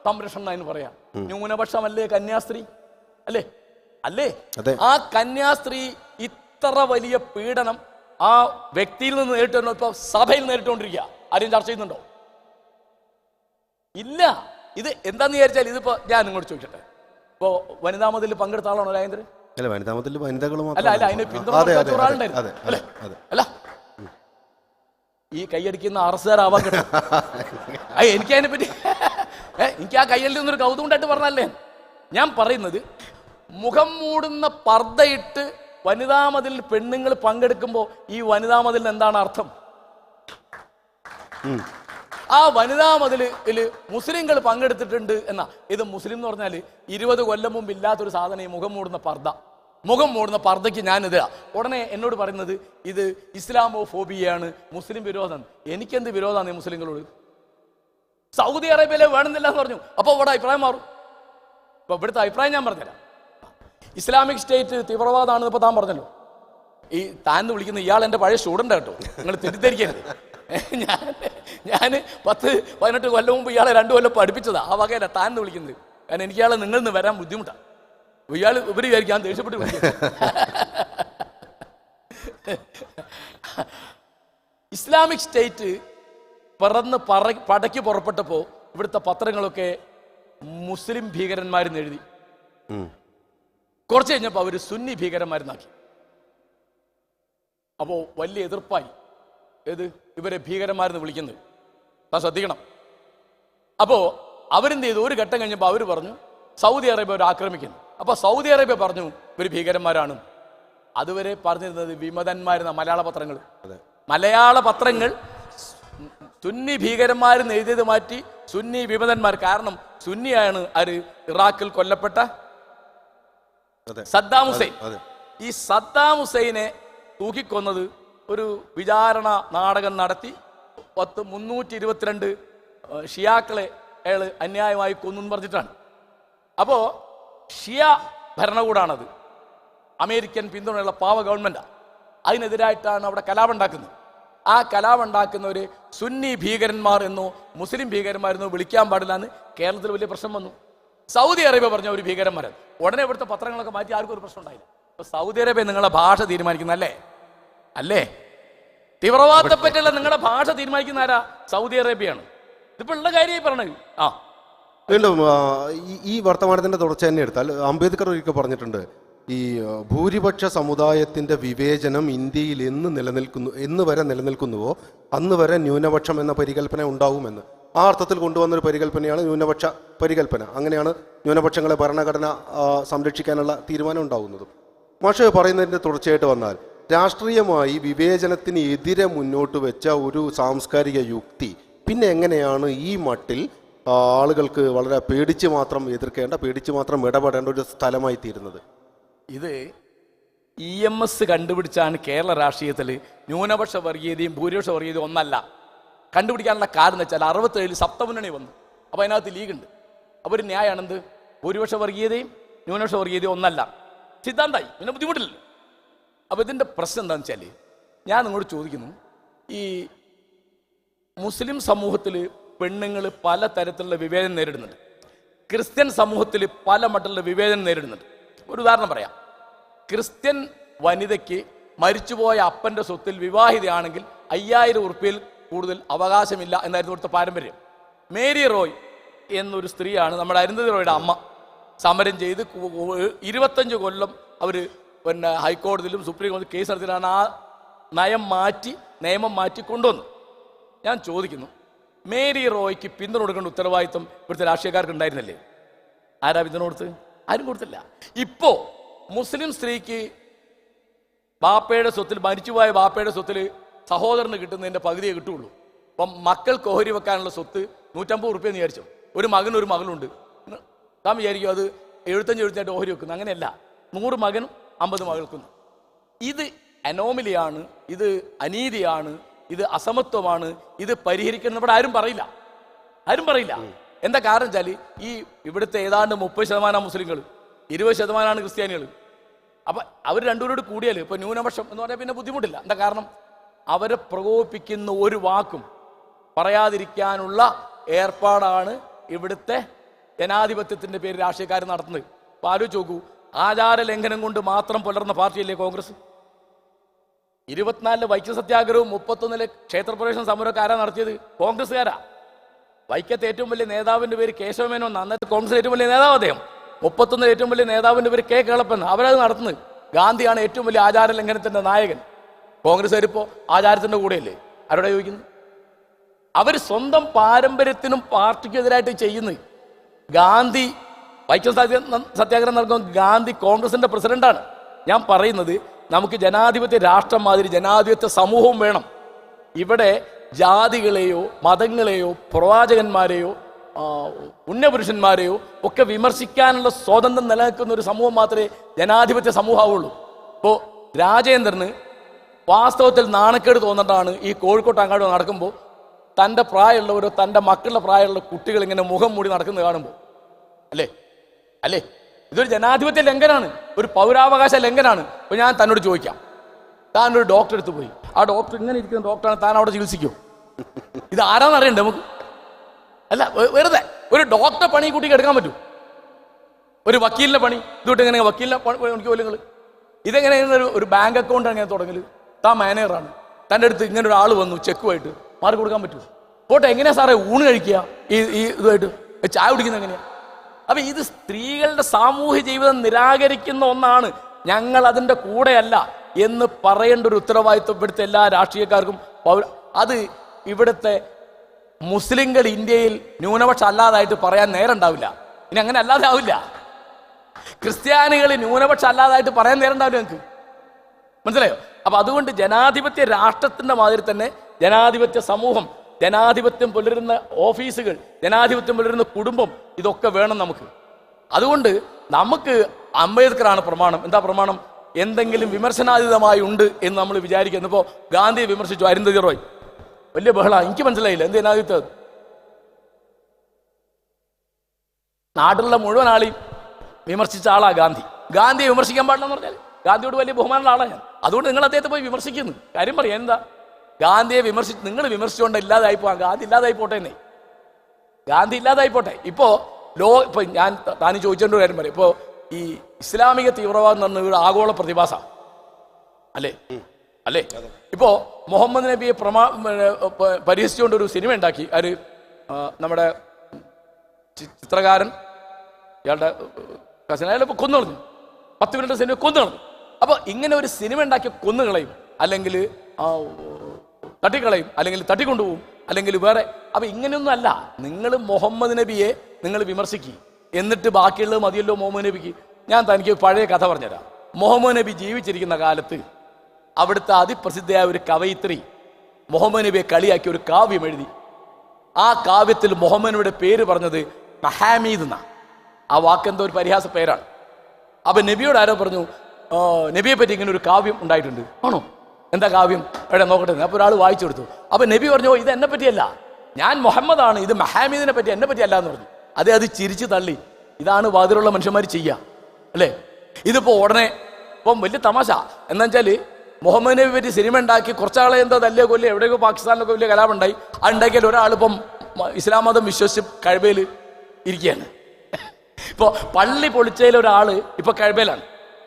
സംരക്ഷണം എന്ന് പറയാം. ന്യൂനപക്ഷമല്ലേ കന്യാസ്ത്രീ? അല്ലേ? ആ കന്യാസ്ത്രീ ഇത്ര വലിയ പീഡനം ആ വ്യക്തിയിൽ നിന്ന് നേരിട്ടുണ്ടോ? ഇപ്പൊ സഭയിൽ നേരിട്ടുകൊണ്ടിരിക്കുക. ആരും ചർച്ച ചെയ്യുന്നുണ്ടോ? ഇല്ല. ഇത് എന്താന്ന് വിചാരിച്ചാൽ, ഇതിപ്പോ ഞാൻ നിങ്ങളോട് ചോദിക്കട്ടെ, ഇപ്പോ വനിതാ മതിൽ പങ്കെടുത്ത ആളാണോ രാജേന്ദ്രൻ? അല്ല, ഈ കൈയടിക്കുന്ന അറസ്റ്റുകാരാവാൻ കേട്ടോ. എനിക്ക് അതിനെ പറ്റി എനിക്ക് ആ കയ്യടിൽ നിന്നൊരു കൗതുകം ഉണ്ടായിട്ട് പറഞ്ഞല്ലേ. ഞാൻ പറയുന്നത്, മുഖം മൂടുന്ന പർദ്ദയിട്ട് വനിതാ മതിൽ പെണ്ണുങ്ങൾ പങ്കെടുക്കുമ്പോൾ ഈ വനിതാ മതിലിന് എന്താണ് അർത്ഥം? ആ വനിതാ മതില് മുസ്ലിങ്ങൾ പങ്കെടുത്തിട്ടുണ്ട് എന്നാ. ഇത് മുസ്ലിം എന്ന് പറഞ്ഞാൽ 20 കൊല്ലം മുമ്പ് ഇല്ലാത്തൊരു സാധനം ഈ മുഖം മൂടുന്ന പർദ്ദ. മുഖം മൂടുന്ന പർദ്ദയ്ക്ക് ഞാനിതാ. ഉടനെ എന്നോട് പറയുന്നത് ഇത് ഇസ്ലാമോ ഫോബിയാണ്, മുസ്ലിം വിരോധം. എനിക്കെന്ത് വിരോധമാണ് മുസ്ലിങ്ങളോട്? സൗദി അറേബ്യയിലെ വേണമെന്നില്ല എന്ന് പറഞ്ഞു. അപ്പോൾ ഇവിടെ അഭിപ്രായം മാറും. ഇപ്പൊ ഇവിടുത്തെ അഭിപ്രായം ഞാൻ പറഞ്ഞുതരാം. ഇസ്ലാമിക് സ്റ്റേറ്റ് തീവ്രവാദമാണെന്ന് ഇപ്പൊ താൻ പറഞ്ഞല്ലോ. ഈ താൻ വിളിക്കുന്ന ഇയാൾ എൻ്റെ പഴയ സ്റ്റുഡൻ്റ് കേട്ടോ, നിങ്ങൾ തെറ്റിദ്ധരിക്കരുത്. ഞാൻ 10-18 കൊല്ലം മുമ്പ് ഇയാളെ 2 കൊല്ലം പഠിപ്പിച്ചതാ. ആ വകയല്ല താൻ വിളിക്കുന്നത്. കാരണം എനിക്ക് ഇയാളെ നിങ്ങളിൽ നിന്ന് വരാൻ ബുദ്ധിമുട്ടാണ്. ഇയാൾ ഉപരി വിചാരിക്കാൻ ദേഷ്യപ്പെട്ട് വിളിക്കും. ഇസ്ലാമിക് സ്റ്റേറ്റ് പടയ്ക്ക് പുറപ്പെട്ടപ്പോ ഇവിടുത്തെ പത്രങ്ങളൊക്കെ മുസ്ലിം ഭീകരന്മാരെന്ന് എഴുതി. കുറച്ച് കഴിഞ്ഞപ്പോൾ അവർ സുന്നി ഭീകരന്മാരെന്നാക്കി. അപ്പോൾ വലിയ എതിർപ്പായി. ഏത് ഇവരെ ഭീകരന്മാരെന്ന് വിളിക്കുന്നത് താൻ ശ്രദ്ധിക്കണം. അപ്പോൾ അവരെന്ത് ചെയ്തു? ഒരു ഘട്ടം കഴിഞ്ഞപ്പോൾ അവർ പറഞ്ഞു സൗദി അറേബ്യ അവർ ആക്രമിക്കുന്നു. അപ്പോൾ സൗദി അറേബ്യ പറഞ്ഞു ഇവർ ഭീകരന്മാരാണ്. അതുവരെ പറഞ്ഞിരുന്നത് വിമതന്മാരെന്ന മലയാള പത്രങ്ങൾ സുന്നി ഭീകരന്മാരെന്ന് എഴുതിയത് മാറ്റി സുന്നി വിമതന്മാർ. കാരണം സുന്നിയാണ് ആര്? ഇറാഖിൽ കൊല്ലപ്പെട്ട സദ്ദാം ഹുസൈൻ. ഈ സദ്ദാം ഹുസൈനെ തൂക്കിക്കൊന്നത് ഒരു വിചാരണ നാടകം നടത്തി 322 ഷിയാക്കളെ അയാൾ അന്യായമായി കൊന്നു പറഞ്ഞിട്ടാണ്. അപ്പോൾ ഷിയ ഭരണകൂടാണത്, അമേരിക്കൻ പിന്തുണയുള്ള പാവ ഗവൺമെന്റാണ്. അതിനെതിരായിട്ടാണ് അവിടെ കലാപം ഉണ്ടാക്കുന്നത്. ആ കലാപം ഉണ്ടാക്കുന്നവര് സുന്നി ഭീകരന്മാർ എന്നോ മുസ്ലിം ഭീകരന്മാരെന്നോ വിളിക്കാൻ പാടില്ല എന്ന് കേരളത്തിൽ വലിയ പ്രശ്നം വന്നു. സൗദി അറേബ്യ പറഞ്ഞ ഒരു ഭീകരന്മാരാണ്. ഉടനെ ഇവിടുത്തെ പത്രങ്ങളൊക്കെ മാറ്റി ആർക്കും ഒരു പ്രശ്നം ഉണ്ടായില്ല. അപ്പൊ സൗദി അറേബ്യ നിങ്ങളെ ഭാഷ തീരുമാനിക്കുന്നല്ലേ? അല്ലേ? തീവ്രവാദത്തെ പറ്റിയുള്ള നിങ്ങളുടെ ഭാഷ തീരുമാനിക്കുന്ന ആരാ? സൗദി അറേബ്യയാണ്. ഇതിപ്പോ ഉള്ള കാര്യമായി പറഞ്ഞത്. വീണ്ടും ഈ വർത്തമാനത്തിന്റെ തുടർച്ച തന്നെ എടുത്താൽ അംബേദ്കർ ഒരിക്കൽ പറഞ്ഞിട്ടുണ്ട്, ഈ ഭൂരിപക്ഷ സമുദായത്തിന്റെ വിവേചനം ഇന്ത്യയിൽ എന്ന് വരെ നിലനിൽക്കുന്നുവോ അന്ന് വരെ ന്യൂനപക്ഷം എന്ന പരികല്പന ഉണ്ടാവുമെന്ന്. ആ അർത്ഥത്തിൽ കൊണ്ടുവന്നൊരു പരികല്പനയാണ് ന്യൂനപക്ഷ പരികല്പന. അങ്ങനെയാണ് ന്യൂനപക്ഷങ്ങളെ ഭരണഘടന സംരക്ഷിക്കാനുള്ള തീരുമാനം ഉണ്ടാകുന്നതും. മാഷ് പറയുന്നതിൻ്റെ തുടർച്ചയായിട്ട് വന്നാൽ രാഷ്ട്രീയമായി വിവേചനത്തിന് എതിരെ മുന്നോട്ട് വെച്ച ഒരു സാംസ്കാരിക യുക്തി പിന്നെ എങ്ങനെയാണ് ഈ മട്ടിൽ ആളുകൾക്ക് വളരെ പേടിച്ച് മാത്രം എതിർക്കേണ്ട, പേടിച്ച് മാത്രം ഇടപെടേണ്ട ഒരു സ്ഥലമായി തീരുന്നത്? ഇത് EMS കണ്ടുപിടിച്ചാണ് കേരള രാഷ്ട്രീയത്തിൽ ന്യൂനപക്ഷ വർഗീയതയും ഭൂരിപക്ഷ വർഗീയതയും ഒന്നല്ല. കണ്ടുപിടിക്കാനുള്ള കാരണം എന്ന് വെച്ചാൽ 67 സപ്തമുന്നണി വന്നു. അപ്പോൾ അതിനകത്ത് ലീഗുണ്ട്. അപ്പോൾ ഒരു ന്യായമാണെന്ത്? ഭൂരിപക്ഷ വർഗീയതയും ന്യൂനപക്ഷ വർഗീയതയും ഒന്നല്ല. സിദ്ധാന്തമായി, പിന്നെ ബുദ്ധിമുട്ടില്ല. അപ്പോൾ ഇതിൻ്റെ പ്രശ്നം എന്താണെന്ന് വെച്ചാൽ ഞാൻ നിങ്ങളോട് ചോദിക്കുന്നു, ഈ മുസ്ലിം സമൂഹത്തിൽ പെണ്ണുങ്ങൾ പല തരത്തിലുള്ള വിവേചനം നേരിടുന്നുണ്ട്. ക്രിസ്ത്യൻ സമൂഹത്തിൽ പല മട്ടുള്ള വിവേചനം നേരിടുന്നുണ്ട്. ഒരു ഉദാഹരണം പറയാം. ക്രിസ്ത്യൻ വനിതയ്ക്ക് മരിച്ചുപോയ അപ്പൻ്റെ സ്വത്തിൽ വിവാഹിതയാണെങ്കിൽ 5000 ഉറുപ്പിയിൽ കൂടുതൽ അവകാശമില്ല എന്നായിരുന്നു ഇവിടുത്തെ പാരമ്പര്യം. മേരി റോയ് എന്നൊരു സ്ത്രീയാണ് നമ്മുടെ അരുന്ധതി റോയുടെ അമ്മ. സമരം ചെയ്ത് 25 കൊല്ലം അവർ പിന്നെ ഹൈക്കോടതിയിലും സുപ്രീം കോടതിയിലും കേസ് നടത്തിയിട്ടാണ് ആ നിയമം മാറ്റി കൊണ്ടുവന്നു. ഞാൻ ചോദിക്കുന്നു, മേരി റോയ്ക്ക് പിന്തുണ കൊടുക്കേണ്ട ഉത്തരവാദിത്വം ഇവിടുത്തെ രാഷ്ട്രീയക്കാർക്ക് ഉണ്ടായിരുന്നില്ലേ? ആരാ പിന്തുണ കൊടുത്ത്? ആരും കൊടുത്തില്ല. ഇപ്പോ മുസ്ലിം സ്ത്രീക്ക് ബാപ്പയുടെ സ്വത്തിൽ, മരിച്ചുപോയ ബാപ്പയുടെ സ്വത്തിൽ സഹോദരന് കിട്ടുന്നതിൻ്റെ പകുതിയെ കിട്ടുള്ളൂ. അപ്പം മക്കൾക്ക് ഓഹരി വെക്കാനുള്ള സ്വത്ത് 150 ഉറുപ്പിക വിചാരിച്ചു. ഒരു മകനും ഒരു മകളുണ്ട്. താൻ വിചാരിക്കും അത് 75 ഓഹരി വെക്കുന്നു. അങ്ങനെയല്ല, 100 മകനും 50 മകൾക്കുന്നു. ഇത് അനോമലിയാണ്, ഇത് അനീതിയാണ്, ഇത് അസമത്വമാണ്. ഇത് പരിഹരിക്കുന്ന ഇവിടെ ആരും പറയില്ല. എന്താ കാരണം വെച്ചാൽ ഈ ഇവിടുത്തെ ഏതാണ്ട് 30% മുസ്ലിങ്ങൾ, 20% ക്രിസ്ത്യാനികൾ. അപ്പം അവർ രണ്ടുപേരോട് കൂടിയാൽ ഇപ്പൊ ന്യൂനപക്ഷം എന്ന് പറഞ്ഞാൽ പിന്നെ ബുദ്ധിമുട്ടില്ല. എന്താ കാരണം? അവരെ പ്രകോപിപ്പിക്കുന്ന ഒരു വാക്കും പറയാതിരിക്കാനുള്ള ഏർപ്പാടാണ് ഇവിടുത്തെ ജനാധിപത്യത്തിന്റെ പേര് രാഷ്ട്രീയക്കാർ നടത്തുന്നത്. അപ്പൊ ആലോചിച്ച് നോക്കൂ, ആചാര ലംഘനം കൊണ്ട് മാത്രം പുലർന്ന പാർട്ടിയല്ലേ കോൺഗ്രസ്? 24 വൈക്കം സത്യാഗ്രഹവും 31 ക്ഷേത്രപ്രവേശന സമരമൊക്കെ ആരാ നടത്തിയത്? കോൺഗ്രസ്സുകാരാ. വൈക്കത്തെ ഏറ്റവും വലിയ നേതാവിന്റെ പേര് കേശവമേനോൻ, അന്നത്തെ കോൺഗ്രസ് ഏറ്റവും വലിയ നേതാവ് അദ്ദേഹം. 31 ഏറ്റവും വലിയ നേതാവിന്റെ പേര് K കേളപ്പൻ. അവരത് നടത്തുന്നത്. ഗാന്ധിയാണ് ഏറ്റവും വലിയ ആചാര ലംഘനത്തിന്റെ നായകൻ. കോൺഗ്രസ് ഇപ്പോൾ ആചാരത്തിന്റെ കൂടെയല്ലേ? ആരോടെ ചോദിക്കുന്നത്? അവർ സ്വന്തം പാരമ്പര്യത്തിനും പാർട്ടിക്കും എതിരായിട്ട് ചെയ്യുന്നത്. ഗാന്ധി വൈക്കം സത്യാഗ്രഹം നടക്കുമ്പോൾ ഗാന്ധി കോൺഗ്രസിന്റെ പ്രസിഡന്റാണ്. ഞാൻ പറയുന്നത്, നമുക്ക് ജനാധിപത്യ രാഷ്ട്രം മാതിരി ജനാധിപത്യ സമൂഹവും വേണം. ഇവിടെ ജാതികളെയോ മതങ്ങളെയോ പ്രവാചകന്മാരെയോ പുണ്യപുരുഷന്മാരെയോ ഒക്കെ വിമർശിക്കാനുള്ള സ്വാതന്ത്ര്യം നിലനിൽക്കുന്ന ഒരു സമൂഹം മാത്രമേ ജനാധിപത്യ സമൂഹമാവുള്ളൂ. ഇപ്പോൾ രാജേന്ദ്രന് വാസ്തവത്തിൽ നാണക്കേട് തോന്നിട്ടാണ് ഈ കോഴിക്കോട്ട് അങ്ങാട് നടക്കുമ്പോൾ തൻ്റെ പ്രായമുള്ളവരോ തൻ്റെ മക്കളുടെ പ്രായമുള്ള കുട്ടികൾ ഇങ്ങനെ മുഖം മൂടി നടക്കുന്നത് കാണുമ്പോൾ അല്ലേ ഇതൊരു ജനാധിപത്യ ലംഘനമാണ്, ഒരു പൗരാവകാശ ലംഘനമാണ്. അപ്പോൾ ഞാൻ തന്നോട് ചോദിക്കാം, താൻ ഒരു ഡോക്ടർ എടുത്ത് പോയി, ആ ഡോക്ടർ ഇങ്ങനെ ഇരിക്കുന്ന ഡോക്ടറാണ്, താൻ അവിടെ ചികിത്സിക്കുമോ? ഇത് ആരാന്നറിയണ്ടേ നമുക്ക്? അല്ല, വെറുതെ ഒരു ഡോക്ടറെ പണി കുട്ടിക്ക് എടുക്കാൻ പറ്റൂ? ഒരു വക്കീലിന്റെ പണി ഇതോട്ട് എങ്ങനെ വക്കീലിനെ പണിക്ക് പോലും നിങ്ങൾ ഇതെങ്ങനെയാണ്? ഒരു ബാങ്ക് അക്കൗണ്ട് എങ്ങനെ തുടങ്ങൽ? താൻ മാനേജറാണ്, തൻ്റെ അടുത്ത് ഇങ്ങനെ ഒരാൾ വന്നു ചെക്കുമായിട്ട് മാറി കൊടുക്കാൻ പറ്റുമോ? പോട്ടെ, എങ്ങനെയാ സാറേ ഊണ് കഴിക്കുക? ഈ ഇതുമായിട്ട് ചായ കുടിക്കുന്നത് എങ്ങനെയാ? അപ്പൊ ഇത് സ്ത്രീകളുടെ സാമൂഹ്യ ജീവിതം നിരാകരിക്കുന്ന ഒന്നാണ്, ഞങ്ങൾ അതിൻ്റെ കൂടെയല്ല എന്ന് പറയേണ്ട ഒരു ഉത്തരവാദിത്വം ഇവിടുത്തെ എല്ലാ രാഷ്ട്രീയക്കാർക്കും അത് ഇവിടുത്തെ മുസ്ലിങ്ങൾ ഇന്ത്യയിൽ ന്യൂനപക്ഷം അല്ലാതായിട്ട് പറയാൻ നേരം ഉണ്ടാവില്ല. ഇനി അങ്ങനെ അല്ലാതെ ആവില്ല. ക്രിസ്ത്യാനികൾ ന്യൂനപക്ഷം അല്ലാതായിട്ട് പറയാൻ നേരം ഉണ്ടാവില്ല. നിങ്ങൾക്ക് മനസ്സിലായോ? അപ്പൊ അതുകൊണ്ട് ജനാധിപത്യ രാഷ്ട്രത്തിന്റെ മാതിരി തന്നെ ജനാധിപത്യ സമൂഹം, ജനാധിപത്യം പുലരുന്ന ഓഫീസുകൾ, ജനാധിപത്യം പുലരുന്ന കുടുംബം, ഇതൊക്കെ വേണം നമുക്ക്. അതുകൊണ്ട് നമുക്ക് അംബേദ്കറാണ് പ്രമാണം. എന്താ പ്രമാണം? എന്തെങ്കിലും വിമർശനാതീതമായി ഉണ്ട് എന്ന് നമ്മൾ വിചാരിക്കുന്നു. ഇപ്പോൾ ഗാന്ധിയെ വിമർശിച്ചു അരുന്ധതി റോയ്, വലിയ ബഹള. എനിക്ക് മനസ്സിലായില്ല എന്ത് ജനാധിപത്യം. നാട്ടിലുള്ള മുഴുവൻ ആളെയും വിമർശിച്ച ആളാ ഗാന്ധി. ഗാന്ധിയെ വിമർശിക്കാൻ പാടില്ലെന്ന് പറഞ്ഞാൽ ഗാന്ധിയോട് വലിയ ബഹുമാനമുള്ള ആളാണ് ഞാൻ. അതുകൊണ്ട് നിങ്ങൾ അദ്ദേഹത്തെ പോയി വിമർശിക്കുന്നു. കാര്യം പറയാം, എന്താ ഗാന്ധിയെ നിങ്ങൾ വിമർശിച്ചുകൊണ്ട് ഇല്ലാതായി പോകാം. ഗാന്ധി ഇല്ലാതായി പോട്ടെ എന്നേ, ഗാന്ധി ഇല്ലാതായി പോട്ടെ. ഇപ്പോ ഞാൻ താൻ ചോദിച്ചോണ്ട് കാര്യം പറയാം. ഇപ്പോ ഈ ഇസ്ലാമിക തീവ്രവാദം എന്ന് പറഞ്ഞ ഒരു ആഗോള പ്രതിഭാസ അല്ലേ? അല്ലേ? ഇപ്പോ മുഹമ്മദ് നബിയെ പരിഹസിച്ചുകൊണ്ട് ഒരു സിനിമ ഉണ്ടാക്കി. അത് നമ്മുടെ ചിത്രകാരൻ ഇയാളുടെ കസിനായാലും കൊന്നു കളഞ്ഞു. 10 മിനിറ്റ് സിനിമ കൊന്നു കളഞ്ഞു. അപ്പൊ ഇങ്ങനെ ഒരു സിനിമ ഉണ്ടാക്കി കൊന്നുകളയും, അല്ലെങ്കിൽ തട്ടിക്കളയും, അല്ലെങ്കിൽ തട്ടിക്കൊണ്ടുപോകും, അല്ലെങ്കിൽ വേറെ. അപ്പൊ ഇങ്ങനെയൊന്നും അല്ല. നിങ്ങൾ മുഹമ്മദ് നബിയെ നിങ്ങൾ വിമർശിക്കുക, എന്നിട്ട് ബാക്കിയുള്ളത് മതിയല്ലോ മുഹമ്മദ് നബിക്ക്. ഞാൻ തനിക്ക് പഴയ കഥ പറഞ്ഞുതരാം. മുഹമ്മദ് നബി ജീവിച്ചിരിക്കുന്ന കാലത്ത് അവിടുത്തെ അതിപ്രസിദ്ധയായ ഒരു കവയിത്രി മുഹമ്മദ് നബിയെ കളിയാക്കി ഒരു കാവ്യം എഴുതി. ആ കാവ്യത്തിൽ മുഹമ്മദ് നബിയുടെ പേര് പറഞ്ഞത് മഹാമീദ് എന്നാ. ആ വാക്കെന്തോ ഒരു പരിഹാസ പേരാണ്. അപ്പൊ നബിയോട് ആരോ പറഞ്ഞു, നബിയെ പറ്റി ഇങ്ങനെ ഒരു കാവ്യം ഉണ്ടായിട്ടുണ്ട്. ആണോ? എന്താ കാവ്യം? എവിടെ നോക്കട്ടെ. അപ്പൊ ഒരാൾ വായിച്ചു കൊടുത്തു. അപ്പൊ നബി പറഞ്ഞു, ഇത് എന്നെ പറ്റിയല്ല, ഞാൻ മുഹമ്മദാണ്, ഇത് മഹാമീദിനെ പറ്റി, എന്നെ പറ്റി അല്ല എന്ന് പറഞ്ഞു. അത് ചിരിച്ചു തള്ളി. ഇതാണ് വാതിലുള്ള മനുഷ്യന്മാർ ചെയ്യുക അല്ലേ? ഇതിപ്പോ ഉടനെ ഇപ്പം വലിയ തമാശ എന്താ വെച്ചാല്, മുഹമ്മദ് നബി പറ്റി സിനിമ ഉണ്ടാക്കി കുറച്ചാളെ എന്തോ തല്ലേ കൊല്ലി എവിടെയൊക്കെ പാകിസ്ഥാനിലൊക്കെ വലിയ കലാപം ഉണ്ടായി. ആ ഉണ്ടാക്കിയാൽ ഒരാളിപ്പം ഇസ്ലാം മതം വിശ്വസിച്ച് കഴബയിൽ ഇരിക്കുകയാണ്. ഇപ്പൊ പള്ളി പൊളിച്ചതിൽ ഒരാള് ഇപ്പൊ കഴബയിലാണ്.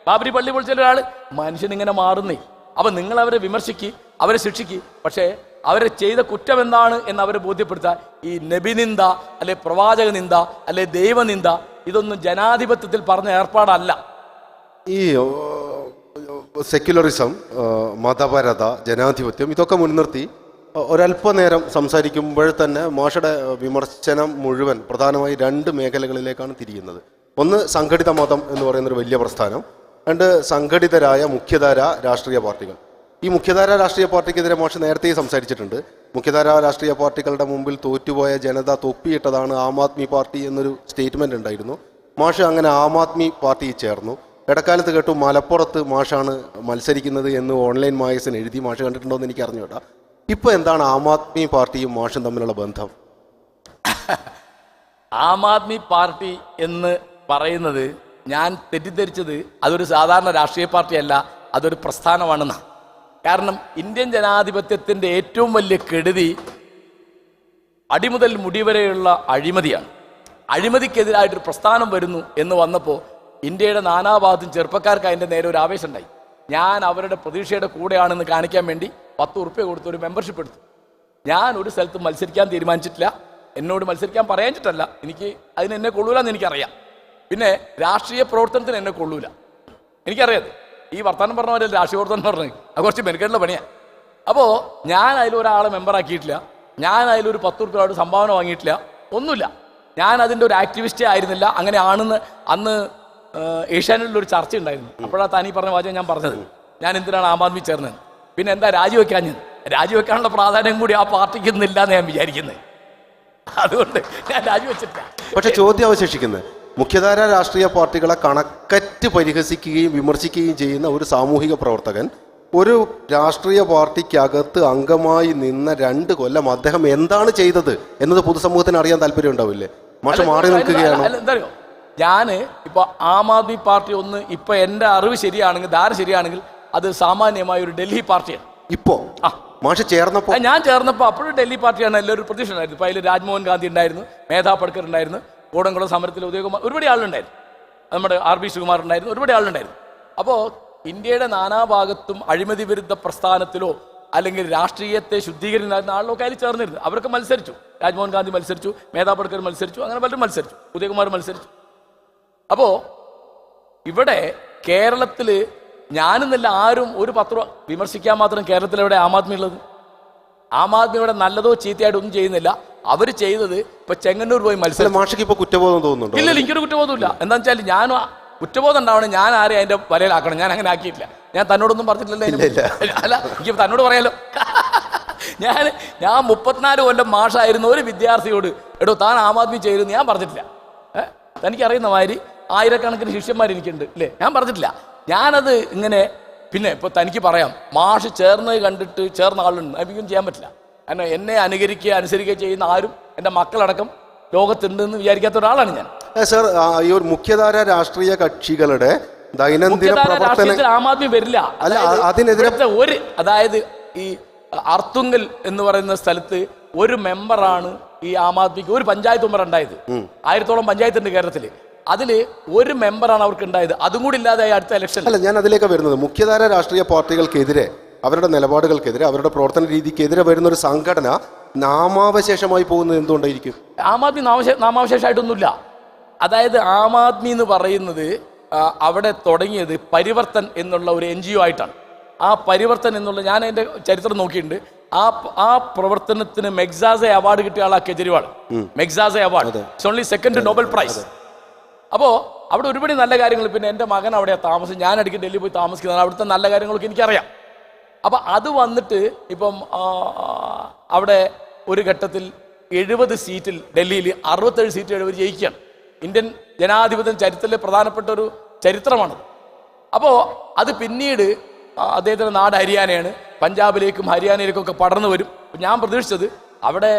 ബാബരി പള്ളി പൊളിച്ചതിൽ ഒരാള്. മനുഷ്യൻ ഇങ്ങനെ മാറുന്നേ. അപ്പൊ നിങ്ങൾ അവരെ വിമർശിക്കുക, അവരെ ശിക്ഷിക്കുക, പക്ഷേ അവരെ ചെയ്ത കുറ്റം എന്താണ് എന്ന് അവരെ ബോധ്യപ്പെടുത്താൻ ഈ നബിനിന്ദ, അല്ലെ പ്രവാചക നിന്ദ, അല്ലെ ദൈവനിന്ദ, ഇതൊന്നും ജനാധിപത്യത്തിൽ പറഞ്ഞ ഏർപ്പാടല്ല. ഈ സെക്യുലറിസം, മതപരത, ജനാധിപത്യം ഇതൊക്കെ മുൻനിർത്തി ഒരല്പനേരം സംസാരിക്കുമ്പോൾ തന്നെ മാഷയുടെ വിമർശനം മുഴുവൻ പ്രധാനമായി 2 മേഖലകളിലേക്കാണ് തിരിയുന്നത്. ഒന്ന് സംഘടിത മതം എന്ന് പറയുന്നൊരു വലിയ പ്രസ്ഥാനം, 2 സംഘടിതരായ മുഖ്യധാര രാഷ്ട്രീയ പാർട്ടികൾ. ഈ മുഖ്യധാര രാഷ്ട്രീയ പാർട്ടിക്കെതിരെ മാഷ് നേരത്തെ സംസാരിച്ചിട്ടുണ്ട്. മുഖ്യധാര രാഷ്ട്രീയ പാർട്ടികളുടെ മുമ്പിൽ തോറ്റുപോയ ജനത തൊപ്പിയിട്ടതാണ് ആം ആദ്മി പാർട്ടി എന്നൊരു സ്റ്റേറ്റ്മെന്റ് ഉണ്ടായിരുന്നു. മാഷ് അങ്ങനെ ആം ആദ്മി പാർട്ടിയിൽ ചേർന്നു. ഇടക്കാലത്ത് കേട്ടു മലപ്പുറത്ത് മാഷാണ് മത്സരിക്കുന്നത് എന്ന് ഓൺലൈൻ മാഗസിൻ എഴുതി. മാഷ് കണ്ടിട്ടുണ്ടോ എന്ന് എനിക്ക് അറിഞ്ഞുകൂടാ. ഇപ്പൊ എന്താണ് ആം ആദ്മി പാർട്ടിയും മാഷും തമ്മിലുള്ള ബന്ധം? ആം ആദ്മി പാർട്ടി എന്ന് പറയുന്നത് ഞാൻ തെറ്റിദ്ധരിച്ചത് അതൊരു സാധാരണ രാഷ്ട്രീയ പാർട്ടിയല്ല, അതൊരു പ്രസ്ഥാനമാണെന്നാണ്. കാരണം ഇന്ത്യൻ ജനാധിപത്യത്തിൻ്റെ ഏറ്റവും വലിയ കെടുതി അടിമുതൽ മുടിവരെയുള്ള അഴിമതിയാണ്. അഴിമതിക്കെതിരായിട്ടൊരു പ്രസ്ഥാനം വരുന്നു എന്ന് വന്നപ്പോൾ ഇന്ത്യയുടെ നാനാഭാഗത്തും ചെറുപ്പക്കാർക്ക് അതിൻ്റെ നേരെ ഒരു ആവേശം ഉണ്ടായി. ഞാൻ അവരുടെ പ്രതീക്ഷയുടെ കൂടെയാണെന്ന് കാണിക്കാൻ വേണ്ടി 10 ഉറുപ്പ്യ കൊടുത്ത് ഒരു മെമ്പർഷിപ്പ് എടുത്തു. ഞാൻ ഒരു സ്ഥലത്ത് മത്സരിക്കാൻ തീരുമാനിച്ചിട്ടില്ല. എന്നോട് മത്സരിക്കാൻ പറയാനിച്ചിട്ടല്ല, എനിക്ക് അതിനെന്നെ കൊള്ളൂലെന്ന് എനിക്കറിയാം. പിന്നെ രാഷ്ട്രീയ പ്രവർത്തനത്തിന് എന്നെ കൊള്ളൂല, എനിക്കറിയാതെ. ഈ വർത്തമാനം പറഞ്ഞ പോലെ രാഷ്ട്രീയ പ്രവർത്തനം പറഞ്ഞു അത് കുറച്ച് മെനക്കെട്ടുള്ള പണിയാണ്. അപ്പോൾ ഞാൻ അതിലൊരാളെ മെമ്പറാക്കിയിട്ടില്ല, ഞാൻ അതിലൊരു 10 ഉറുപ്പ്യയോട് സംഭാവന വാങ്ങിയിട്ടില്ല, ഒന്നുമില്ല. ഞാൻ അതിൻ്റെ ഒരു ആക്ടിവിസ്റ്റേ ആയിരുന്നില്ല. അങ്ങനെ ആണെന്ന് അന്ന് ഏഷ്യാനെറ്റിലൊരു ചർച്ച ഉണ്ടായിരുന്നു. അപ്പോഴാണ് താനീ പറഞ്ഞ വാചകം ഞാൻ പറഞ്ഞത്. ഞാൻ എന്തിനാണ് ആം ആദ്മി ചേർന്നത്? പിന്നെ എന്താ രാജിവെക്കാൻ? ഞാൻ രാജിവെക്കാനുള്ള പ്രാധാന്യം കൂടി ആ പാർട്ടിക്ക് ഇന്നില്ല എന്ന് ഞാൻ വിചാരിക്കുന്നത്. അതുകൊണ്ട് ഞാൻ രാജിവെച്ചിട്ടില്ല. പക്ഷെ ചോദ്യം അവശേഷിക്കുന്നത്, മുഖ്യധാര രാഷ്ട്രീയ പാർട്ടികളെ കണക്കറ്റ് പരിഹസിക്കുകയും വിമർശിക്കുകയും ചെയ്യുന്ന ഒരു സാമൂഹിക പ്രവർത്തകൻ ഒരു രാഷ്ട്രീയ പാർട്ടിക്കകത്ത് അംഗമായി നിന്ന 2 കൊല്ലം അദ്ദേഹം എന്താണ് ചെയ്തത് എന്നത് പൊതുസമൂഹത്തിന് അറിയാൻ താല്പര്യം ഉണ്ടാവില്ലേ? മാഷ് മാറി നിൽക്കുകയാണോ? എന്താ ഞാൻ ഇപ്പൊ ആം ആദ്മി പാർട്ടി ഒന്ന് ഇപ്പൊ എന്റെ അറിവ് ശരിയാണെങ്കിൽ, ധാര ശരിയാണെങ്കിൽ അത് സാമാന്യമായ ഒരു ഡൽഹി പാർട്ടിയാണ്. ഇപ്പോ മാഷ് ചേർന്നപ്പോ ഞാൻ ചേർന്നപ്പോ അപ്പോഴും ഡൽഹി പാർട്ടിയാണ് എല്ലാവരും പ്രതീക്ഷ ഉണ്ടായിരുന്നു. ഇപ്പൊ അതിൽ രാജ്മോഹൻ ഗാന്ധി ഉണ്ടായിരുന്നു, മേധാ പട്കർ ഉണ്ടായിരുന്നു, കോടംകുളം സമരത്തിൽ ഉദയകുമാർ, ഒരുപാട് ആളുണ്ടായിരുന്നു, നമ്മുടെ RB ശ്രീകുമാർ ഉണ്ടായിരുന്നു, ഒരുപാട് ആളുണ്ടായിരുന്നു. അപ്പോൾ ഇന്ത്യയുടെ നാനാഭാഗത്തും അഴിമതി വിരുദ്ധ പ്രസ്ഥാനത്തിലോ അല്ലെങ്കിൽ രാഷ്ട്രീയത്തെ ശുദ്ധീകരിക്കുന്ന ആളിലൊക്കെ അതിൽ ചേർന്നിരുന്നു. അവരൊക്കെ മത്സരിച്ചു. രാജ്മോഹൻ ഗാന്ധി മത്സരിച്ചു, മേധാ പട്കർ മത്സരിച്ചു, അങ്ങനെ പലരും മത്സരിച്ചു, ഉദയകുമാർ മത്സരിച്ചു. അപ്പോ ഇവിടെ കേരളത്തിൽ ഞാനെന്നല്ല ആരും ഒരു പത്രം വിമർശിക്കാൻ മാത്രം കേരളത്തിൽ എവിടെ ആം ആദ്മി ഉള്ളത്? ആം ആദ്മി ഇവിടെ നല്ലതോ ചീത്തയായിട്ടോ ഒന്നും ചെയ്യുന്നില്ല. അവർ ചെയ്തത് ഇപ്പൊ ചെങ്ങന്നൂർ പോയി മത്സരം. മാഷിക്ക് ഇപ്പൊ കുറ്റബോധം തോന്നുന്നുണ്ടോ? ഇല്ല, എനിക്കൊരു കുറ്റബോധമില്ല. എന്താ വെച്ചാൽ ഞാൻ കുറ്റബോധം ഉണ്ടാവണം, ഞാൻ ആരെയും അതിന്റെ വലയിലാക്കണം. ഞാൻ അങ്ങനെ ആക്കിയിട്ടില്ല. ഞാൻ തന്നോടൊന്നും പറഞ്ഞിട്ടില്ലല്ലോ. അല്ല, എനിക്ക് തന്നോട് പറയാലോ. ഞാൻ 34 കൊല്ലം മാഷായിരുന്ന ഒരു വിദ്യാർത്ഥിയോട് എടോ താൻ ആം ആദ്മി ചെയ്തെന്ന് ഞാൻ പറഞ്ഞിട്ടില്ല. തനിക്കറിയുന്ന മാതിരി ആയിരക്കണക്കിന് ശിഷ്യന്മാർ എനിക്കുണ്ട് അല്ലേ, ഞാൻ പറഞ്ഞിട്ടില്ല. ഞാനത് ഇങ്ങനെ പിന്നെ ഇപ്പൊ തനിക്ക് പറയാം, മാഷ് ചേർന്നത് കണ്ടിട്ട് ചേർന്ന ആളുണ്ട്, എനിക്കൊന്നും ചെയ്യാൻ പറ്റില്ല. കാരണം എന്നെ അനുകരിക്കുക അനുസരിക്കുകയോ ചെയ്യുന്ന ആരും എൻ്റെ മക്കളടക്കം ലോകത്തുണ്ടെന്ന് വിചാരിക്കാത്ത ഒരാളാണ് ഞാൻ. സർ, ഈ ഒരു മുഖ്യധാര രാഷ്ട്രീയ കക്ഷികളുടെ ദൈനംദിന പ്രവർത്തനം ആം ആദ്മി വരില്ല. അതിനെതിരെ അതായത് ഈ അർത്തുങ്കൽ എന്ന് പറയുന്ന സ്ഥലത്ത് ഒരു മെമ്പറാണ് ഈ ആം ആദ്മിക്ക്, ഒരു പഞ്ചായത്ത് മെമ്പർ ഉണ്ടായത്. 1000-ഓളം പഞ്ചായത്ത് ഉണ്ട് കേരളത്തില്. അതില് ഒരു മെമ്പറാണ് അവർക്ക് ഉണ്ടായത്. അതും കൂടി ഇല്ലാതെ അടുത്ത ഇലക്ഷൻ. അല്ല, ഞാൻ അതിലേക്ക് വരുന്നത് മുഖ്യധാര രാഷ്ട്രീയ പാർട്ടികൾക്കെതിരെ, അവരുടെ നിലപാടുകൾക്കെതിരെ, അവരുടെ പ്രവർത്തന രീതിക്കെതിരെ വരുന്ന ഒരു സംഘടന നാമാവശേഷമായി പോകുന്നത് എന്തുകൊണ്ടായിരിക്കും? ആം ആദ്മി നാമാവശേഷമായിട്ടൊന്നുമില്ല. അതായത് ആം ആദ്മി എന്ന് പറയുന്നത് അവിടെ തുടങ്ങിയത് പരിവർത്തൻ എന്നുള്ള ഒരു NGO ആയിട്ടാണ്. ആ പരിവർത്തൻ എന്നുള്ള, ഞാൻ അതിന്റെ ചരിത്രം നോക്കിയിട്ടുണ്ട്. ആ പ്രവർത്തനത്തിന് മെഗ്സാസെ അവാർഡ് കിട്ടിയ ആളാ Kejriwal. Magsaysay award, it's only second Nobel prize. അപ്പോൾ അവിടെ ഒരുപാട് നല്ല കാര്യങ്ങൾ, പിന്നെ എൻ്റെ മകൻ അവിടെയാണ് താമസം, ഞാൻ ഇടയ്ക്ക് ഡൽഹി പോയി താമസിക്കുന്നതാണ്, അവിടുത്തെ നല്ല കാര്യങ്ങളൊക്കെ എനിക്കറിയാം. അപ്പം അത് വന്നിട്ട് ഇപ്പം അവിടെ ഒരു ഘട്ടത്തിൽ 70 സീറ്റിൽ ഡൽഹിയിൽ 67 സീറ്റ് അവർ ജയിക്കുകയാണ്. ഇന്ത്യൻ ജനാധിപത്യ ചരിത്രത്തിലെ പ്രധാനപ്പെട്ട ഒരു ചരിത്രമാണത്. അപ്പോൾ അത് പിന്നീട് അദ്ദേഹത്തിൻ്റെ നാട് ഹരിയാനയാണ്. പഞ്ചാബിലേക്കും ഹരിയാനയിലേക്കും ഒക്കെ പടർന്നു വരും. ഞാൻ പ്രതീക്ഷിച്ചത് അവിടെ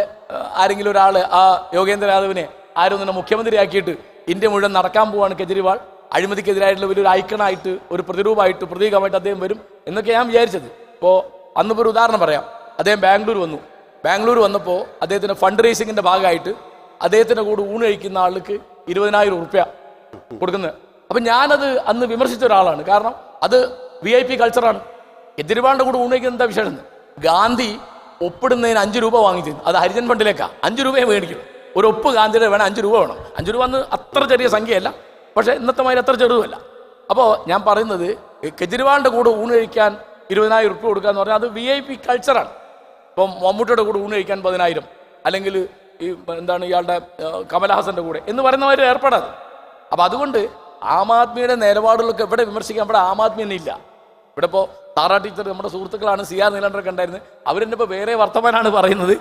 ആരെങ്കിലും ഒരാൾ ആ യോഗേന്ദ്ര യാദവിനെ ആരും തന്നെ മുഖ്യമന്ത്രിയാക്കിയിട്ട് ഇന്ത്യ മുഴുവൻ നടക്കാൻ പോവാണ് കെജ്രിവാൾ, അഴിമതിക്കെതിരായിട്ടുള്ള വലിയൊരു ഐക്കണായിട്ട്, ഒരു പ്രതിരൂപമായിട്ട്, പ്രതീകമായിട്ട് അദ്ദേഹം വരും എന്നൊക്കെ ഞാൻ വിചാരിച്ചത്. ഇപ്പോൾ അന്നിപ്പോൾ ഒരു ഉദാഹരണം പറയാം. അദ്ദേഹം ബാംഗ്ലൂർ വന്നപ്പോൾ അദ്ദേഹത്തിൻ്റെ ഫണ്ട് റേസിങ്ങിൻ്റെ ഭാഗമായിട്ട് അദ്ദേഹത്തിൻ്റെ കൂടെ ഊണ് കഴിക്കുന്ന ആൾക്ക് 20,000 റുപ്യ കൊടുക്കുന്നത്. അപ്പം ഞാനത് അന്ന് വിമർശിച്ച ഒരാളാണ്. കാരണം അത് VIP കൾച്ചറാണ്. കെജ്രിവാളിൻ്റെ കൂടെ ഊണ് കഴിക്കുന്ന എന്താ വിഷയം? ഗാന്ധി ഒപ്പിടുന്നതിന് 5 രൂപ വാങ്ങിച്ചു, അത് ഹരിജൻ ഫണ്ടിലേക്കാണ്. 5 രൂപയെ മേടിക്കും. ഒരു ഒപ്പ് ഗാന്ധിയുടെ വേണം 5 രൂപ വേണം. 5 രൂപ എന്ന് അത്ര ചെറിയ സംഖ്യയല്ല, പക്ഷേ ഇന്നത്തെ മാതിരി അത്ര ചെറുതുമല്ല. അപ്പോൾ ഞാൻ പറയുന്നത്, കെജ്രിവാളിൻ്റെ കൂടെ ഊണ് കഴിക്കാൻ 20,000 റുപ്യ കൊടുക്കുക എന്ന് പറഞ്ഞാൽ അത് VIP കൾച്ചറാണ്. ഇപ്പം മമ്മൂട്ടിയുടെ കൂടെ ഊണ് കഴിക്കാൻ 10,000, അല്ലെങ്കിൽ ഈ എന്താണ് ഇയാളുടെ കമൽഹാസന്റെ കൂടെ എന്ന് പറയുന്നവർ ഏർപ്പെടാതെ. അപ്പം അതുകൊണ്ട് ആം ആദ്മിയുടെ നിലപാടുകളൊക്കെ ഇവിടെ വിമർശിക്കാൻ ഇവിടെ ആം ആദ്മി തന്നെ ഇല്ല. ഇവിടെ ഇപ്പോൾ സാറാ ടീച്ചർ, നമ്മുടെ സുഹൃത്തുക്കളാണ്, CR നീലാണ്ടൊക്കെ ഉണ്ടായിരുന്നു. അവരെന്നെ ഇപ്പോൾ വേറെ വർത്തമാനാണ് പറയുന്നത്.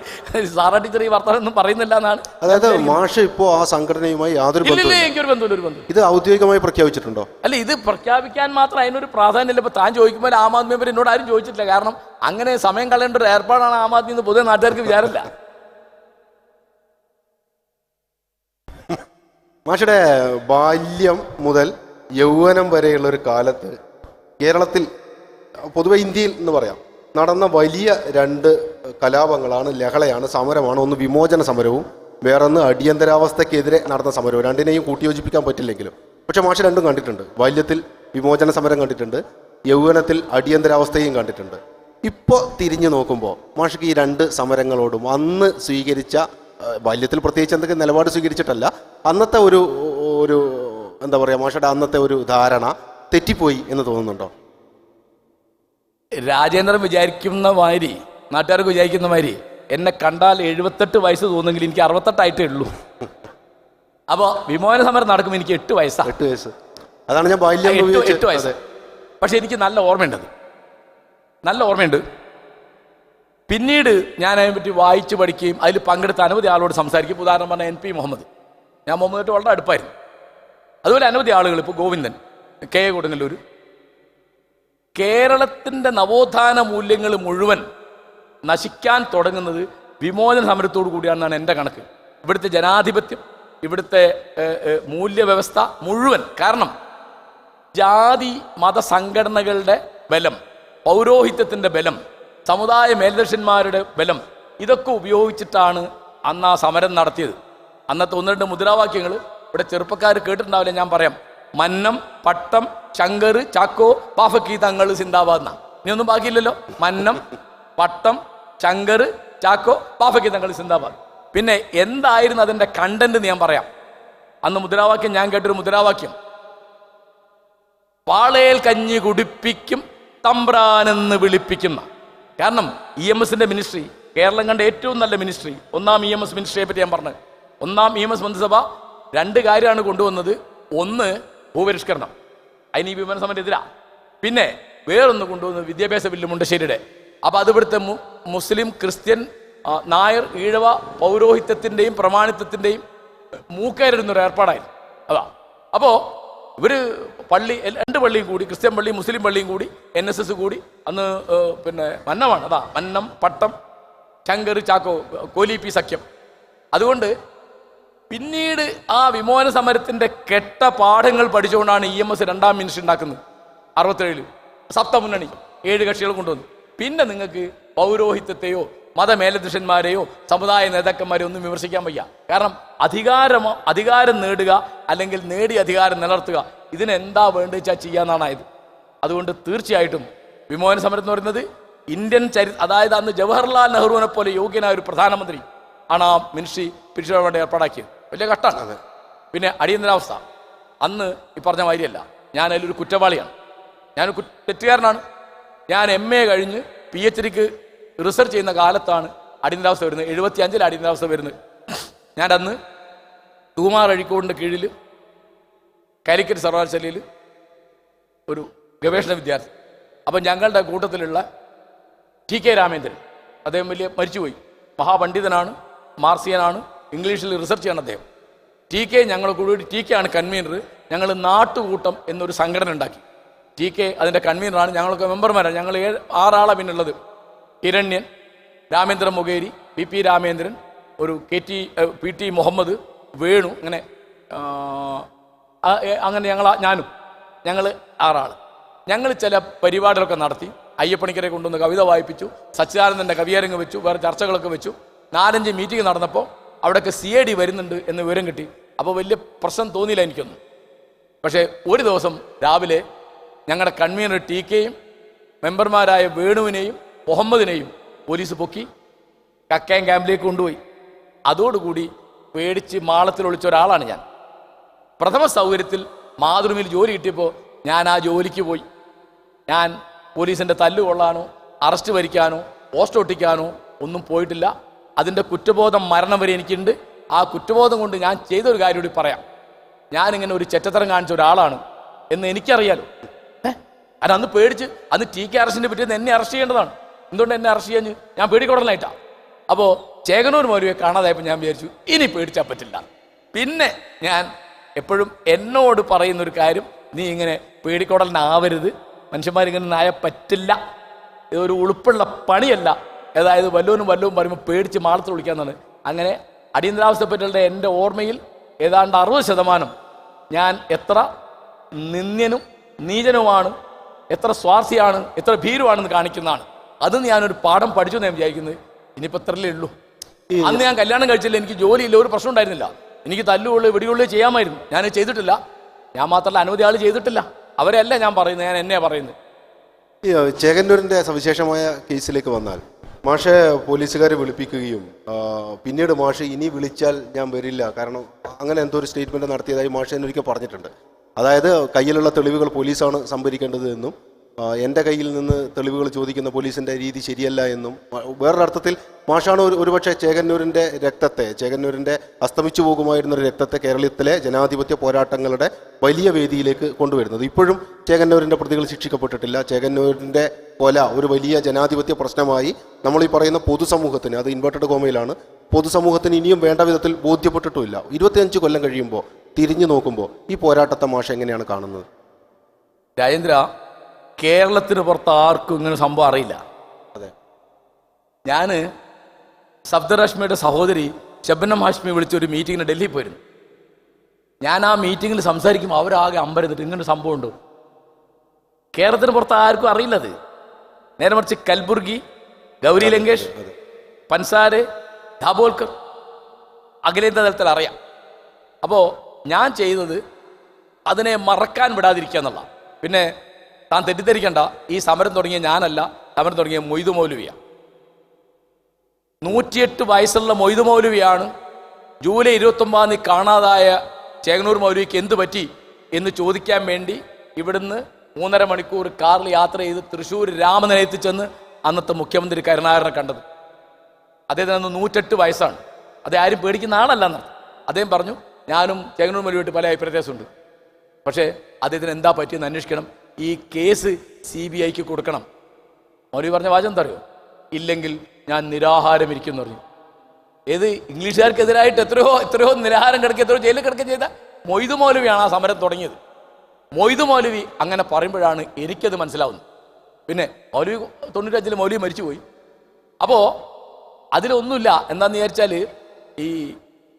സാറാ ടീച്ചർ ഈ വർത്തമാനം ഒന്നും പറയുന്നില്ല എന്നാണ്. അതായത് മാഷ് ഇപ്പോൾ ആ സംഘടനയുമായി യാതൊരു എനിക്കൊരു ബന്ധമില്ല. ഇത് ഔദ്യോഗികമായി പ്രഖ്യാപിച്ചിട്ടുണ്ടോ? അല്ല, ഇത് പ്രഖ്യാപിക്കാൻ മാത്രം അതിനൊരു പ്രാധാന്യമില്ല. ഇപ്പൊ താൻ ചോദിക്കുമ്പോൾ ആം ആദ്മി മെമ്പർ എന്നോട് ആരും ചോദിച്ചിട്ടില്ല. കാരണം അങ്ങനെ സമയം കളയേണ്ട ഒരു ഏർപ്പാടാണ് ആം ആദ്മി എന്ന് പൊതുവെ നാട്ടുകാർക്ക് വിചാരമില്ല. മാഷയുടെ ബാല്യം മുതൽ യൗവനം വരെയുള്ള ഒരു കാലത്ത് കേരളത്തിൽ, പൊതുവെ ഇന്ത്യയിൽ എന്ന് പറയാം, നടന്ന വലിയ 2 കലാപങ്ങളാണ്, ലഹളയാണ്, സമരമാണ്. ഒന്ന് വിമോചന സമരവും, വേറൊന്ന് അടിയന്തരാവസ്ഥക്കെതിരെ നടന്ന സമരവും. രണ്ടിനെയും കൂട്ടിയോജിപ്പിക്കാൻ പറ്റില്ലെങ്കിലും പക്ഷെ മാഷ് രണ്ടും കണ്ടിട്ടുണ്ട്. ബാല്യത്തിൽ വിമോചന സമരം കണ്ടിട്ടുണ്ട്, യൗവനത്തിൽ അടിയന്തരാവസ്ഥയും കണ്ടിട്ടുണ്ട്. ഇപ്പോൾ തിരിഞ്ഞു നോക്കുമ്പോൾ മാഷക്ക് ഈ 2 സമരങ്ങളോടും അന്ന് സ്വീകരിച്ച, ബാല്യത്തിൽ പ്രത്യേകിച്ച് എന്തൊക്കെ നിലപാട് സ്വീകരിച്ചിട്ടല്ല, അന്നത്തെ ഒരു എന്താ പറയുക, മാഷയുടെ അന്നത്തെ ഒരു ധാരണ തെറ്റിപ്പോയി എന്ന് തോന്നുന്നുണ്ടോ? രാജേന്ദ്രൻ വിചാരിക്കുന്ന മാതിരി, നാട്ടുകാർക്ക് വിചാരിക്കുന്ന മാതിരി എന്നെ കണ്ടാൽ 78 വയസ്സ് തോന്നുമെങ്കിൽ എനിക്ക് 68 ആയിട്ടേ ഉള്ളൂ. അപ്പോൾ വിമോചന സമരം നടക്കുമ്പോൾ എനിക്ക് 8 വയസ്സാണ്. 8 വയസ്സ്, അതാണ് ഞാൻ ബാല്യം 8 വയസ്സ്. പക്ഷെ എനിക്ക് നല്ല ഓർമ്മയുണ്ട്. പിന്നീട് ഞാൻ അതിനെപ്പറ്റി വായിച്ച് പഠിക്കുകയും അതിൽ പങ്കെടുത്ത അനവധി ആളോട് സംസാരിക്കും. ഉദാഹരണം പറഞ്ഞാൽ NP മുഹമ്മദ്, ഞാൻ മുഹമ്മദായിട്ട് വളരെ അടുപ്പായിരുന്നു. അതുപോലെ അനവധി ആളുകൾ, ഇപ്പോൾ ഗോവിന്ദൻ, KA കൊടുങ്ങല്ലൂർ. കേരളത്തിൻ്റെ നവോത്ഥാന മൂല്യങ്ങൾ മുഴുവൻ നശിക്കാൻ തുടങ്ങുന്നത് വിമോചന സമരത്തോടു കൂടിയാണെന്നാണ് എൻ്റെ കണക്ക്. ഇവിടുത്തെ ജനാധിപത്യം, ഇവിടുത്തെ മൂല്യവ്യവസ്ഥ മുഴുവൻ. കാരണം ജാതി മത സംഘടനകളുടെ ബലം, പൗരോഹിത്യത്തിൻ്റെ ബലം, സമുദായ മേൽദർശന്മാരുടെ ബലം, ഇതൊക്കെ ഉപയോഗിച്ചിട്ടാണ് അന്ന് ആ സമരം നടത്തിയത്. അന്നത്തെ 1-2 മുദ്രാവാക്യങ്ങൾ ഇവിടെ ചെറുപ്പക്കാർ കേട്ടിട്ടുണ്ടാവില്ല, ഞാൻ പറയാം. മന്നം, പട്ടം, ശങ്കർ, ചാക്കോ, ബാഫക്കി തങ്ങൾ സിന്ദാബാദ് എന്നാ. ഇനി ഒന്നും ബാക്കിയില്ലല്ലോ. മന്നം, പട്ടം, ശങ്കർ, ചാക്കോ, ബാഫക്കി തങ്ങൾ സിന്ദാബാദ്. പിന്നെ എന്തായിരുന്നു അതിൻ്റെ കണ്ടന്റ് എന്ന് ഞാൻ പറയാം. അന്ന് മുദ്രാവാക്യം ഞാൻ കേട്ടൊരു മുദ്രാവാക്യം, വാളേൽ കഞ്ഞി കുടിപ്പിക്കും തമ്പ്രാനെന്ന് വിളിപ്പിക്കുന്ന. കാരണം EMSന്റെ മിനിസ്ട്രി കേരളം കണ്ട ഏറ്റവും നല്ല മിനിസ്ട്രി, ഒന്നാം EMS മിനിസ്ട്രിയെ പറ്റി ഞാൻ പറഞ്ഞത്. ഒന്നാം EMS മന്ത്രിസഭ 2 കാര്യമാണ് കൊണ്ടുവന്നത്. ഒന്ന് ഭൂപരിഷ്കരണം, അതിന് ഈ വിമന സമരത്തിനെതിരാ. പിന്നെ വേറൊന്ന് കൊണ്ടുവന്നത് വിദ്യാഭ്യാസ ബില്ല് മുണ്ടശ്ശേരിയുടെ. അപ്പൊ അത് ഇവിടുത്തെ മുസ്ലിം, ക്രിസ്ത്യൻ, നായർ, ഈഴവ പൗരോഹിത്യത്തിന്റെയും പ്രമാണിത്വത്തിന്റെയും മൂക്കേറിടുന്നൊരു ഏർപ്പാടായിരുന്നു അതാ. അപ്പോ ഇവര് പള്ളി 2 പള്ളിയും കൂടി, ക്രിസ്ത്യൻ പള്ളിയും മുസ്ലിം പള്ളിയും കൂടി, NSS കൂടി, അന്ന് പിന്നെ മന്നമാണ് അതാ, മന്നം, പട്ടം, ശങ്കർ, ചാക്കോ, കോലീപ്പി സഖ്യം. അതുകൊണ്ട് പിന്നീട് ആ വിമോചന സമരത്തിന്റെ കെട്ട പാഠങ്ങൾ പഠിച്ചുകൊണ്ടാണ് EMS 2ാം മിനിസ്ട്രി ഉണ്ടാക്കുന്നത്. 67 സപ്തമുന്നണി 7 കക്ഷികൾ കൊണ്ടുവന്നു. പിന്നെ നിങ്ങൾക്ക് പൗരോഹിത്യത്തെയോ മതമേലധ്യക്ഷന്മാരെയോ സമുദായ നേതാക്കന്മാരെയോ ഒന്നും വിമർശിക്കാൻ വയ്യ. കാരണം അധികാരം നേടുക അല്ലെങ്കിൽ നേടിയ അധികാരം നിലനിർത്തുക, ഇതിനെന്താ വേണ്ടത് വെച്ചാൽ ചെയ്യാന്നാണ്. അതുകൊണ്ട് തീർച്ചയായിട്ടും വിമോചന സമരം എന്ന് പറയുന്നത് ഇന്ത്യൻ അതായത് അന്ന് ജവഹർലാൽ നെഹ്റുവിനെ പോലെ യോഗ്യനായ ഒരു പ്രധാനമന്ത്രി ആണ് ആ മിനിസ്ട്രി പിരിച്ചുവിടാൻ വേണ്ടി ഏർപ്പാടാക്കിയത്. വലിയ കഷ്ടമാണ്. പിന്നെ അടിയന്തരാവസ്ഥ അന്ന് ഈ പറഞ്ഞ മാതിരിയല്ല. ഞാൻ അതിലൊരു കുറ്റവാളിയാണ്, ഞാനൊരു തെറ്റുകാരനാണ്. ഞാൻ MA കഴിഞ്ഞ് PhDക്ക് റിസർച്ച് ചെയ്യുന്ന കാലത്താണ് അടിയന്തരാവസ്ഥ വരുന്നത്. 75 അടിയന്തരാവസ്ഥ വരുന്നത്. ഞാൻ അന്ന് തൂമാർ അഴീക്കോടിൻ്റെ കീഴിൽ കാലിക്കറ്റ് സർവകലാശാലയിൽ ഒരു ഗവേഷണ വിദ്യാർത്ഥി. അപ്പം ഞങ്ങളുടെ കൂട്ടത്തിലുള്ള TK രാമേന്ദ്രൻ, അദ്ദേഹം മരിച്ചുപോയി, മഹാപണ്ഡിതനാണ്, മാർസിയനാണ്, ഇംഗ്ലീഷിൽ റിസർച്ച് ചെയ്യണം അദ്ദേഹം. TK ഞങ്ങൾ കൂടി, TK ആണ് കൺവീനർ. ഞങ്ങൾ നാട്ടുകൂട്ടം എന്നൊരു സംഘടന ഉണ്ടാക്കി. TK അതിൻ്റെ കൺവീനറാണ്, ഞങ്ങളൊക്കെ മെമ്പർമാരാണ്. ഞങ്ങൾ 6 ആളാണ് പിന്നുള്ളത്. ഹിരണ്യൻ, രാമേന്ദ്രൻ മൊകേരി, PP രാമേന്ദ്രൻ, ഒരു PT മുഹമ്മദ്, വേണു, അങ്ങനെ ഞങ്ങൾ 6 ആൾ. ഞങ്ങൾ ചില പരിപാടികളൊക്കെ നടത്തി. അയ്യപ്പണിക്കരെ കൊണ്ടുവന്ന് കവിത വായിപ്പിച്ചു, സച്ചിദാനന്ദൻ്റെ കവിയരങ്ങ് വെച്ചു, വേറെ ചർച്ചകളൊക്കെ വെച്ചു. 4-5 മീറ്റിംഗ് നടന്നപ്പോൾ അവിടെയൊക്കെ CID വരുന്നുണ്ട് എന്ന് വിവരം കിട്ടി. അപ്പോൾ വലിയ പ്രശ്നം തോന്നിയില്ല എനിക്കൊന്നും. പക്ഷേ ഒരു ദിവസം രാവിലെ ഞങ്ങളുടെ കൺവീനർ TKയും മെമ്പർമാരായ വേണുവിനെയും മുഹമ്മദിനെയും പോലീസ് പൊക്കി കക്കയം ക്യാമ്പിലേക്ക് കൊണ്ടുപോയി. അതോടുകൂടി പേടിച്ച് മാളത്തിൽ ഒളിച്ച ഒരാളാണ് ഞാൻ. പ്രഥമ സൗകര്യത്തിൽ മാതൃഭൂമിയിൽ ജോലി കിട്ടിയപ്പോൾ ഞാൻ ആ ജോലിക്ക് പോയി. ഞാൻ പോലീസിൻ്റെ തല്ലുകൊള്ളാനോ അറസ്റ്റ് വരിക്കാനോ പോസ്റ്റ് ഒട്ടിക്കാനോ ഒന്നും പോയിട്ടില്ല. അതിൻ്റെ കുറ്റബോധം മരണം വരെ എനിക്കുണ്ട്. ആ കുറ്റബോധം കൊണ്ട് ഞാൻ ചെയ്തൊരു കാര്യം കൂടി പറയാം. ഞാനിങ്ങനെ ഒരു ചെറ്റത്തരം കാണിച്ച ഒരാളാണ് എന്ന് എനിക്കറിയാലോ. അത് അന്ന് പേടിച്ച്, അന്ന് TK അറസ്റ്റിനെ പറ്റിയത് എന്നെ അറസ്റ്റ് ചെയ്യേണ്ടതാണ്. എന്തുകൊണ്ട് എന്നെ അറസ്റ്റ് ചെയ്യാൻ ഞാൻ പേടിക്കൊടലായിട്ടാണ്. അപ്പോൾ ചേകനൂർ മൗലവിയെ കാണാതായപ്പോൾ ഞാൻ വിചാരിച്ചു ഇനി പേടിച്ചാൽ പറ്റില്ല. പിന്നെ ഞാൻ എപ്പോഴും എന്നോട് പറയുന്നൊരു കാര്യം, നീ ഇങ്ങനെ പേടിക്കൊടലിനാവരുത്, മനുഷ്യന്മാരിങ്ങനെ നായ പറ്റില്ല, ഇതൊരു ഉളുപ്പുള്ള പണിയല്ല. അതായത് വല്ലവനും പറയുമ്പോൾ പേടിച്ച് മാളത്തിൽ വിളിക്കാന്നാണ്. അങ്ങനെ അടിയന്തരാവസ്ഥ പറ്റിയുള്ള എൻ്റെ ഓർമ്മയിൽ ഏതാണ്ട് 60% ഞാൻ എത്ര നിന്ദ്യനും നീചനുമാണ്, എത്ര സ്വാർത്ഥിയാണ്, എത്ര ഭീരുവാണെന്ന് കാണിക്കുന്നതാണ്. അത് ഞാനൊരു പാഠം പഠിച്ചു എന്ന് ഞാൻ വിചാരിക്കുന്നത്. ഇനിയിപ്പോൾ എത്രയല്ലേ ഉള്ളൂ. അന്ന് ഞാൻ കല്യാണം കഴിച്ചില്ല, എനിക്ക് ജോലിയില്ല, ഒരു പ്രശ്നം ഉണ്ടായിരുന്നില്ല. എനിക്ക് തല്ലുകൊള്ളു വെടികൊള്ളു ചെയ്യാമായിരുന്നു. ഞാൻ ചെയ്തിട്ടില്ല. ഞാൻ മാത്രമല്ല, അനവധി ആൾ ചെയ്തിട്ടില്ല. അവരെ അല്ല ഞാൻ പറയുന്നത്, ഞാൻ എന്നെ പറയുന്നത്. ഈ ചേകന്നൂരിൻ്റെ സവിശേഷമായ കേസിലേക്ക് വന്നാൽ, മാഷെ പോലീസുകാരെ വിളിപ്പിക്കുകയും പിന്നീട് മാഷ് ഇനി വിളിച്ചാൽ ഞാൻ വരില്ല, കാരണം അങ്ങനെ എന്തോ ഒരു സ്റ്റേറ്റ്മെൻറ്റ് നടത്തിയതായി മാഷ് എന്നൊരിക്കൽ പറഞ്ഞിട്ടുണ്ട്. അതായത് കയ്യിലുള്ള തെളിവുകൾ പോലീസാണ് സംഭരിക്കേണ്ടത് എന്നും എൻ്റെ കയ്യിൽ നിന്ന് തെളിവുകൾ ചോദിക്കുന്ന പോലീസിൻ്റെ രീതി ശരിയല്ല എന്നും, വേറൊരർത്ഥത്തിൽ മാഷാണ് ഒരുപക്ഷെ ചേകന്നൂരിൻ്റെ ചേകന്നൂരിൻ്റെ അസ്തമിച്ചു പോകുമായിരുന്നൊരു രക്തത്തെ കേരളത്തിലെ ജനാധിപത്യ പോരാട്ടങ്ങളുടെ വലിയ വേദിയിലേക്ക് കൊണ്ടുവരുന്നത്. ഇപ്പോഴും ചേകന്നൂരിൻ്റെ പ്രതികൾ ശിക്ഷിക്കപ്പെട്ടിട്ടില്ല. ചേകന്നൂരിൻ്റെ കൊല ഒരു വലിയ ജനാധിപത്യ പ്രശ്നമായി നമ്മൾ ഈ പറയുന്ന പൊതുസമൂഹത്തിന്, അത് ഇൻവെർട്ടഡ് കോമയിലാണ്, പൊതുസമൂഹത്തിന് ഇനിയും വേണ്ട വിധത്തിൽ ബോധ്യപ്പെട്ടിട്ടുമില്ല. 25 കൊല്ലം കഴിയുമ്പോൾ തിരിഞ്ഞു നോക്കുമ്പോൾ ഈ പോരാട്ടത്തെ മാഷ എങ്ങനെയാണ് കാണുന്നത്? രാജേന്ദ്ര, കേരളത്തിന് പുറത്ത് ആർക്കും ഇങ്ങനെ സംഭവം അറിയില്ല. അതെ, ഞാൻ സഫ്ദർഹാഷ്മിയുടെ സഹോദരി ഷബ്നം ഹാഷ്മി വിളിച്ചൊരു മീറ്റിങ്ങിന് ഡൽഹിയിൽ പോയിരുന്നു. ഞാൻ ആ മീറ്റിങ്ങിൽ സംസാരിക്കുമ്പോൾ അവരാകെ അമ്പരന്നിട്ട് ഇങ്ങനൊരു സംഭവം ഉണ്ടോ? കേരളത്തിന് പുറത്ത് ആർക്കും അറിയില്ലത്. നേരെ മറിച്ച് കൽബുർഗി, ഗൗരി ലങ്കേഷ്, പൻസാരെ, ദാബോൽക്കർ അഖിലേന്ത്യാ തലത്തിൽ അറിയാം. അപ്പോൾ ഞാൻ ചെയ്തത് അതിനെ മറക്കാൻ വിടാതിരിക്കുക എന്നുള്ള. പിന്നെ താൻ തെറ്റിദ്ധരിക്കണ്ട, ഈ സമരം തുടങ്ങിയ ഞാനല്ല, സമരം തുടങ്ങിയ മൊയ്തു മൗലവിയാണ്. 108 വയസ്സുള്ള മൊയ്തു മൗലവിയാണ് ജൂലൈ 29 കാണാതായ ചേകനൂർ മൗലവിക്ക് എന്ത് പറ്റി എന്ന് ചോദിക്കാൻ വേണ്ടി ഇവിടുന്ന് 3.5 മണിക്കൂർ കാറിൽ യാത്ര ചെയ്ത് തൃശ്ശൂർ രാമനിലയത്തിൽ ചെന്ന് അന്നത്തെ മുഖ്യമന്ത്രി കരുണാകരനെ കണ്ടത്. അദ്ദേഹത്തിന് അന്ന് 108 വയസ്സാണ്. അദ്ദേഹം ആരും പേടിക്കുന്ന ആളല്ലെന്ന്. അദ്ദേഹം പറഞ്ഞു, ഞാനും ചേകനൂർ മൗലവിയായിട്ട് പല അഭിപ്രായ വ്യത്യാസമുണ്ട്, പക്ഷേ അദ്ദേഹത്തിന് എന്താ പറ്റിയെന്ന് അന്വേഷിക്കണം, ഈ കേസ് CBIക്ക് കൊടുക്കണം. മൗലവി പറഞ്ഞ വാചകം എന്താ അറിയോ? ഇല്ലെങ്കിൽ ഞാൻ നിരാഹാരം ഇരിക്കുമെന്ന് പറഞ്ഞു. ഏത് ഇംഗ്ലീഷുകാർക്കെതിരായിട്ട് എത്രയോ നിരാഹാരം കിടക്കുക, എത്രയോ ജയിലിൽ കിടക്കുക ചെയ്ത മൊയ്തു മൗലവിയാണ് ആ സമരം തുടങ്ങിയത്. മൊയ്തു മൗലവി അങ്ങനെ പറയുമ്പോഴാണ് എനിക്കത് മനസ്സിലാവുന്നത്. പിന്നെ മൗലവി 95 മൗലവി മരിച്ചുപോയി. അപ്പോൾ അതിലൊന്നുമില്ല. എന്താണെന്ന് വിചാരിച്ചാൽ ഈ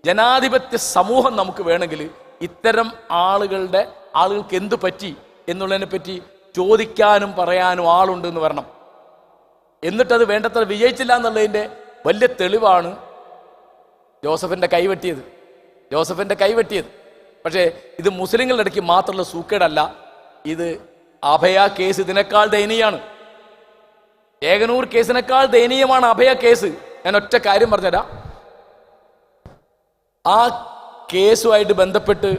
ജനാധിപത്യ സമൂഹം നമുക്ക് വേണമെങ്കിൽ ഇത്തരം ആളുകൾക്ക് എന്ത് പറ്റി എന്നുള്ളതിനെ പറ്റി ചോദിക്കാനും പറയാനും ആളുണ്ടെന്ന് വരണം. എന്നിട്ടത് വേണ്ടത്ര വിജയിച്ചില്ല എന്നുള്ളതിൻ്റെ വലിയ തെളിവാണ് ജോസഫിൻ്റെ കൈവെട്ടിയത്. പക്ഷേ ഇത് മുസ്ലിങ്ങളുടെ ഇടയ്ക്ക് മാത്രമുള്ള സൂക്കേടല്ല, ഇത് അഭയ കേസ് ഇതിനേക്കാൾ ദയനീയമാണ്. ചേകനൂർ കേസിനേക്കാൾ ദയനീയമാണ് അഭയ കേസ്. ഞാൻ ഒറ്റ കാര്യം പറഞ്ഞുതരാം. ആ കേസുമായിട്ട് ബന്ധപ്പെട്ട്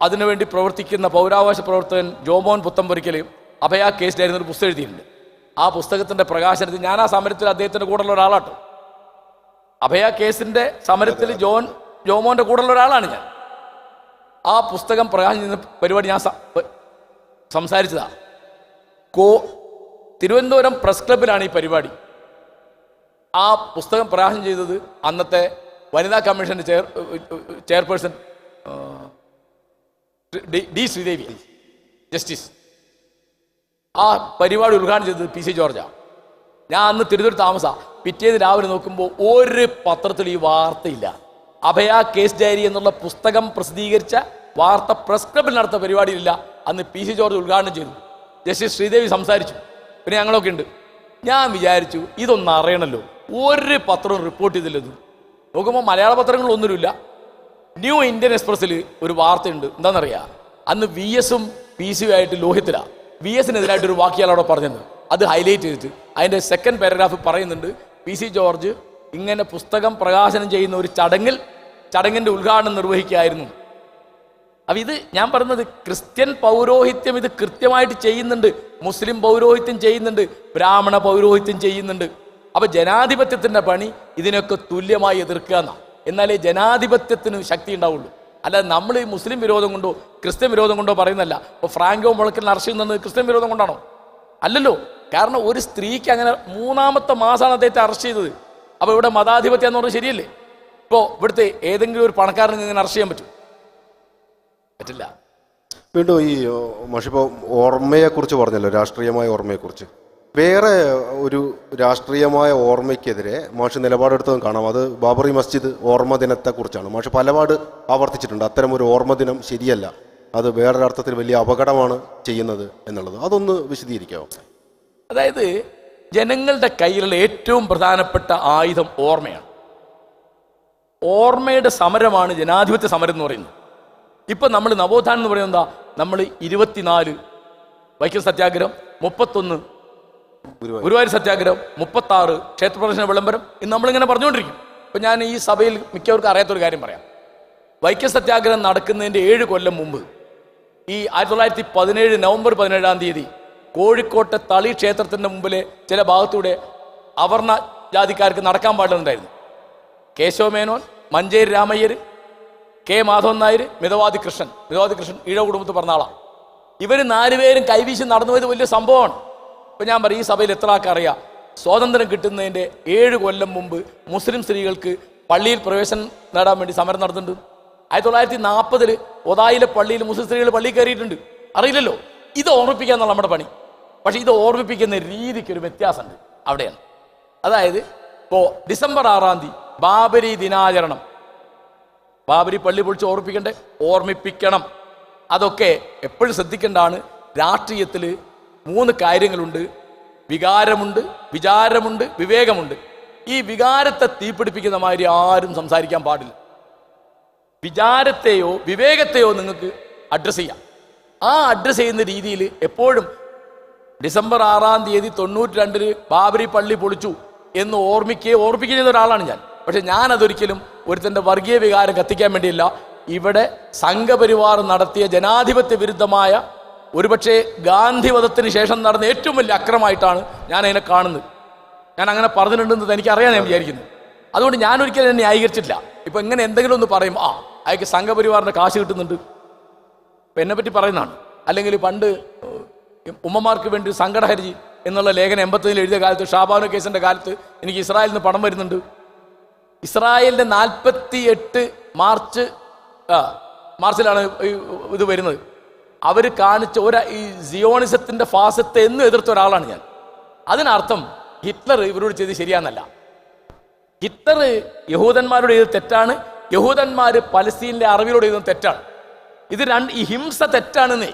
അതിനുവേണ്ടി പ്രവർത്തിക്കുന്ന പൗരാവകാശ പ്രവർത്തകൻ ജോമോൻ പുത്തമ്പൊരിക്കൽ അഭയ കേസിലായിരുന്ന ഒരു പുസ്തകം എഴുതിയിട്ടുണ്ട്. ആ പുസ്തകത്തിൻ്റെ പ്രകാശനത്തിൽ ഞാൻ ആ സമരത്തിൽ അദ്ദേഹത്തിൻ്റെ കൂടെയുള്ള ഒരാളാട്ടോ. അഭയ കേസിൻ്റെ സമരത്തിൽ ജോമോൻ്റെ കൂടെയുള്ള ഒരാളാണ് ഞാൻ. ആ പുസ്തകം പ്രകാശനം ചെയ്യുന്ന പരിപാടി ഞാൻ സംസാരിച്ചതാ. തിരുവനന്തപുരം പ്രസ് ക്ലബിലാണ് ഈ പരിപാടി. ആ പുസ്തകം പ്രകാശനം ചെയ്തത് അന്നത്തെ വനിതാ കമ്മീഷൻ്റെ ചെയർപേഴ്സൺ ഡി ശ്രീദേവി ജസ്റ്റിസ്. ആ പരിപാടി ഉദ്ഘാടനം ചെയ്തത് PC ജോർജാണ്. ഞാൻ അന്ന് തിരുവനന്തപുരത്ത് താമസമാണ്. പിറ്റേന്ന് രാവിലെ നോക്കുമ്പോൾ ഒരു പത്രത്തിൽ ഈ വാർത്തയില്ല. അഭയ കേസ് ഡയറി എന്നുള്ള പുസ്തകം പ്രസിദ്ധീകരിച്ച വാർത്ത പ്രസ് ക്ലബിൽ നടത്ത പരിപാടിയില്ല. അന്ന് PC ജോർജ് ഉദ്ഘാടനം ചെയ്തു. ജസ്റ്റിസ് ശ്രീദേവി സംസാരിച്ചു. പിന്നെ ഞങ്ങളൊക്കെ ഉണ്ട്. ഞാൻ വിചാരിച്ചു ഇതൊന്നും അറിയണമല്ലോ, ഒരു പത്രവും റിപ്പോർട്ട് ചെയ്തില്ലെന്ന്. നോക്കുമ്പോൾ മലയാള പത്രങ്ങളൊന്നുമില്ല. ന്യൂ ഇന്ത്യൻ എക്സ്പ്രസ്സിൽ ഒരു വാർത്തയുണ്ട്. എന്താണെന്നറിയാം, അന്ന് VS-ഉം PC-യും ആയിട്ട് ലോഹിത്തിലാണ്. VS-നെതിരായിട്ട് ഒരു വാക്യാൽ അവിടെ പറഞ്ഞത്. അത് ഹൈലൈറ്റ് ചെയ്തിട്ട് അതിൻ്റെ സെക്കൻഡ് പാരഗ്രാഫ് പറയുന്നുണ്ട്, PC ജോർജ് ഇങ്ങനെ പുസ്തകം പ്രകാശനം ചെയ്യുന്ന ഒരു ചടങ്ങിൻ്റെ ഉദ്ഘാടനം നിർവഹിക്കുകയായിരുന്നു. അപ്പം ഇത് ഞാൻ പറയുന്നത് ക്രിസ്ത്യൻ പൗരോഹിത്യം ഇത് കൃത്യമായിട്ട് ചെയ്യുന്നുണ്ട്, മുസ്ലിം പൗരോഹിത്യം ചെയ്യുന്നുണ്ട്, ബ്രാഹ്മണ പൗരോഹിത്യം ചെയ്യുന്നുണ്ട്. അപ്പം ജനാധിപത്യത്തിൻ്റെ പണി ഇതിനൊക്കെ തുല്യമായി എതിർക്കുക എന്നാണ്. എന്നാലേ ജനാധിപത്യത്തിന് ശക്തി ഉണ്ടാവുള്ളൂ. അല്ലാതെ നമ്മൾ ഈ മുസ്ലിം വിരോധം കൊണ്ടോ ക്രിസ്ത്യൻ വിരോധം കൊണ്ടോ പറയുന്നല്ല. ഇപ്പോൾ ഫ്രാങ്കോ മുളയ്ക്കൽ അറസ്റ്റ് ചെയ്യുന്നത് ക്രിസ്ത്യൻ വിരോധം കൊണ്ടാണോ? അല്ലല്ലോ. കാരണം ഒരു സ്ത്രീക്ക് അങ്ങനെ 3-ാമത്തെ മാസമാണ് അദ്ദേഹത്തെ അറസ്റ്റ് ചെയ്തത്. അപ്പോൾ ഇവിടെ മതാധിപത്യം എന്ന് പറഞ്ഞാൽ ശരിയല്ലേ? ഇപ്പോൾ ഇവിടുത്തെ ഏതെങ്കിലും ഒരു പണക്കാരന് ഇങ്ങനെ അറസ്റ്റ് ചെയ്യാൻ പറ്റില്ല. വീണ്ടും ഈ മാഷിപ്പോൾ ഓർമ്മയെക്കുറിച്ച് പറഞ്ഞല്ലോ, രാഷ്ട്രീയമായ ഓർമ്മയെക്കുറിച്ച്. വേറെ ഒരു രാഷ്ട്രീയമായ ഓർമ്മയ്ക്കെതിരെ മാഷ് നിലപാടെടുത്തതും കാണാം. അത് ബാബറി മസ്ജിദ് ഓർമ്മ ദിനത്തെക്കുറിച്ചാണ്. മാഷ് പലപാട് ആവർത്തിച്ചിട്ടുണ്ട്, അത്തരം ഒരു ഓർമ്മ ദിനം ശരിയല്ല, അത് വേറൊരർത്ഥത്തിൽ വലിയ അപകടമാണ് ചെയ്യുന്നത് എന്നുള്ളത്. അതൊന്ന് വിശദീകരിക്കാമോ? അതായത് ജനങ്ങളുടെ കയ്യിലുള്ള ഏറ്റവും പ്രധാനപ്പെട്ട ആയുധം ഓർമ്മയാണ്. ഓർമ്മയുടെ സമരമാണ് ജനാധിപത്യ സമരം എന്ന് പറയുന്നത്. ഇപ്പം നമ്മൾ നവോത്ഥാനം എന്ന് പറയുന്നത് എന്താ? നമ്മൾ 24 വൈക്കം സത്യാഗ്രഹം, 31 ഗുരുവായൂർ സത്യാഗ്രഹം, 36 ക്ഷേത്രപ്രദർശന വിളംബരം, ഇന്ന് നമ്മളിങ്ങനെ പറഞ്ഞുകൊണ്ടിരിക്കും. ഇപ്പം ഞാൻ ഈ സഭയിൽ മിക്കവർക്കും അറിയാത്തൊരു കാര്യം പറയാം. വൈക്കം സത്യാഗ്രഹം നടക്കുന്നതിൻ്റെ 7 കൊല്ലം മുമ്പ് ഈ 1917 നവംബർ 17-ാം തീയതി കോഴിക്കോട്ടെ തളി ക്ഷേത്രത്തിൻ്റെ മുമ്പിലെ ചില ഭാഗത്തൂടെ അവർണ ജാതിക്കാർക്ക് നടക്കാൻ പാടുന്നുണ്ടായിരുന്നു. കേശവമേനോൻ, മഞ്ചേരി രാമയ്യർ, കെ മാധവൻ നായർ, മിതവാദി കൃഷ്ണൻ ഈഴ കുടുംബത്തിൽ പറഞ്ഞ ആളാണ്. ഇവർ 4 പേരും കൈവീശി നടന്നു പോയത് വലിയ സംഭവമാണ്. ഇപ്പം ഞാൻ പറയും, ഈ സഭയിൽ എത്ര ആൾക്കറിയാം, സ്വാതന്ത്ര്യം കിട്ടുന്നതിൻ്റെ 7 കൊല്ലം മുമ്പ് മുസ്ലിം സ്ത്രീകൾക്ക് പള്ളിയിൽ പ്രവേശനം നേടാൻ വേണ്ടി സമരം നടന്നിട്ടുണ്ട്. 1940 ഒതായിലെ പള്ളിയിൽ മുസ്ലിം സ്ത്രീകൾ പള്ളിയിൽ കയറിയിട്ടുണ്ട്. അറിയില്ലല്ലോ. ഇത് ഓർമ്മിപ്പിക്കുക എന്നുള്ള നമ്മുടെ പണി. പക്ഷെ ഇത് ഓർമ്മിപ്പിക്കുന്ന രീതിക്കൊരു വ്യത്യാസമുണ്ട് അവിടെയാണ്. അതായത് ഇപ്പോൾ ഡിസംബർ 6-ാം തീയതി ബാബരി ദിനാചരണം, ബാബരി പള്ളി പൊളിച്ച് ഓർമ്മിപ്പിക്കണം. അതൊക്കെ എപ്പോഴും ശ്രദ്ധിക്കേണ്ടതാണ്. രാഷ്ട്രീയത്തിൽ 3 കാര്യങ്ങളുണ്ട്: വികാരമുണ്ട്, വിചാരമുണ്ട്, വിവേകമുണ്ട്. ഈ വികാരത്തെ തീപിടിപ്പിക്കുന്ന മാതിരി ആരും സംസാരിക്കാൻ പാടില്ല. വിചാരത്തെയോ വിവേകത്തെയോ നിങ്ങൾക്ക് അഡ്രസ്സ് ചെയ്യാം. ആ അഡ്രസ്സ് ചെയ്യുന്ന രീതിയിൽ എപ്പോഴും ഡിസംബർ 6-ാം തീയതി 92 ബാബരി പള്ളി പൊളിച്ചു എന്ന് ഓർമ്മിക്കുന്ന ഒരാളാണ് ഞാൻ. പക്ഷെ ഞാനതൊരിക്കലും ഒരുത്തൻ്റെ വർഗീയ വികാരം കത്തിക്കാൻ വേണ്ടിയില്ല. ഇവിടെ സംഘപരിവാർ നടത്തിയ ജനാധിപത്യ വിരുദ്ധമായ ഒരുപക്ഷെ ഗാന്ധിവധത്തിന് ശേഷം നടന്ന ഏറ്റവും വലിയ അക്രമമായിട്ടാണ് ഞാൻ അതിനെ കാണുന്നത്. ഞാൻ അങ്ങനെ പറഞ്ഞിട്ടുണ്ടെന്ന് എനിക്കറിയാൻ ഞാൻ വിചാരിക്കുന്നു. അതുകൊണ്ട് ഞാൻ ഒരിക്കലും എന്നെ ന്യായീകരിച്ചിട്ടില്ല. ഇപ്പം ഇങ്ങനെ എന്തെങ്കിലും ഒന്ന് പറയും, അയാൾക്ക് സംഘപരിവാറിൻ്റെ കാശ് കിട്ടുന്നുണ്ട്, ഇപ്പം എന്നെപ്പറ്റി പറയുന്നതാണ്. അല്ലെങ്കിൽ പണ്ട് ഉമ്മമാർക്ക് വേണ്ടി സങ്കടഹരിജി എന്നുള്ള ലേഖനം 87 എഴുതിയ കാലത്ത്, ഷാബാനു കേസിൻ്റെ കാലത്ത് എനിക്ക് ഇസ്രായേലിൽ നിന്ന് പണം വരുന്നുണ്ട്. ഇസ്രായേലിൻ്റെ 48 മാർച്ചിലാണ് ഇത് വരുന്നത്. അവർ കാണിച്ച ഈ സിയോണിസത്തിൻ്റെ ഫാസത്തെ എന്നും എതിർത്ത ഒരാളാണ് ഞാൻ. അതിനർത്ഥം ഹിറ്റ്ലർ ഇവരോട് ചെയ്ത് ശരിയാന്നല്ല. ഹിറ്റ്ലർ യഹൂദന്മാരോട് ചെയ്ത് തെറ്റാണ്, യഹൂദന്മാർ പലസ്തീനിലെ അറബികളോട് ചെയ്തത് തെറ്റാണ്. ഈ ഹിംസ തെറ്റാണെന്നേ,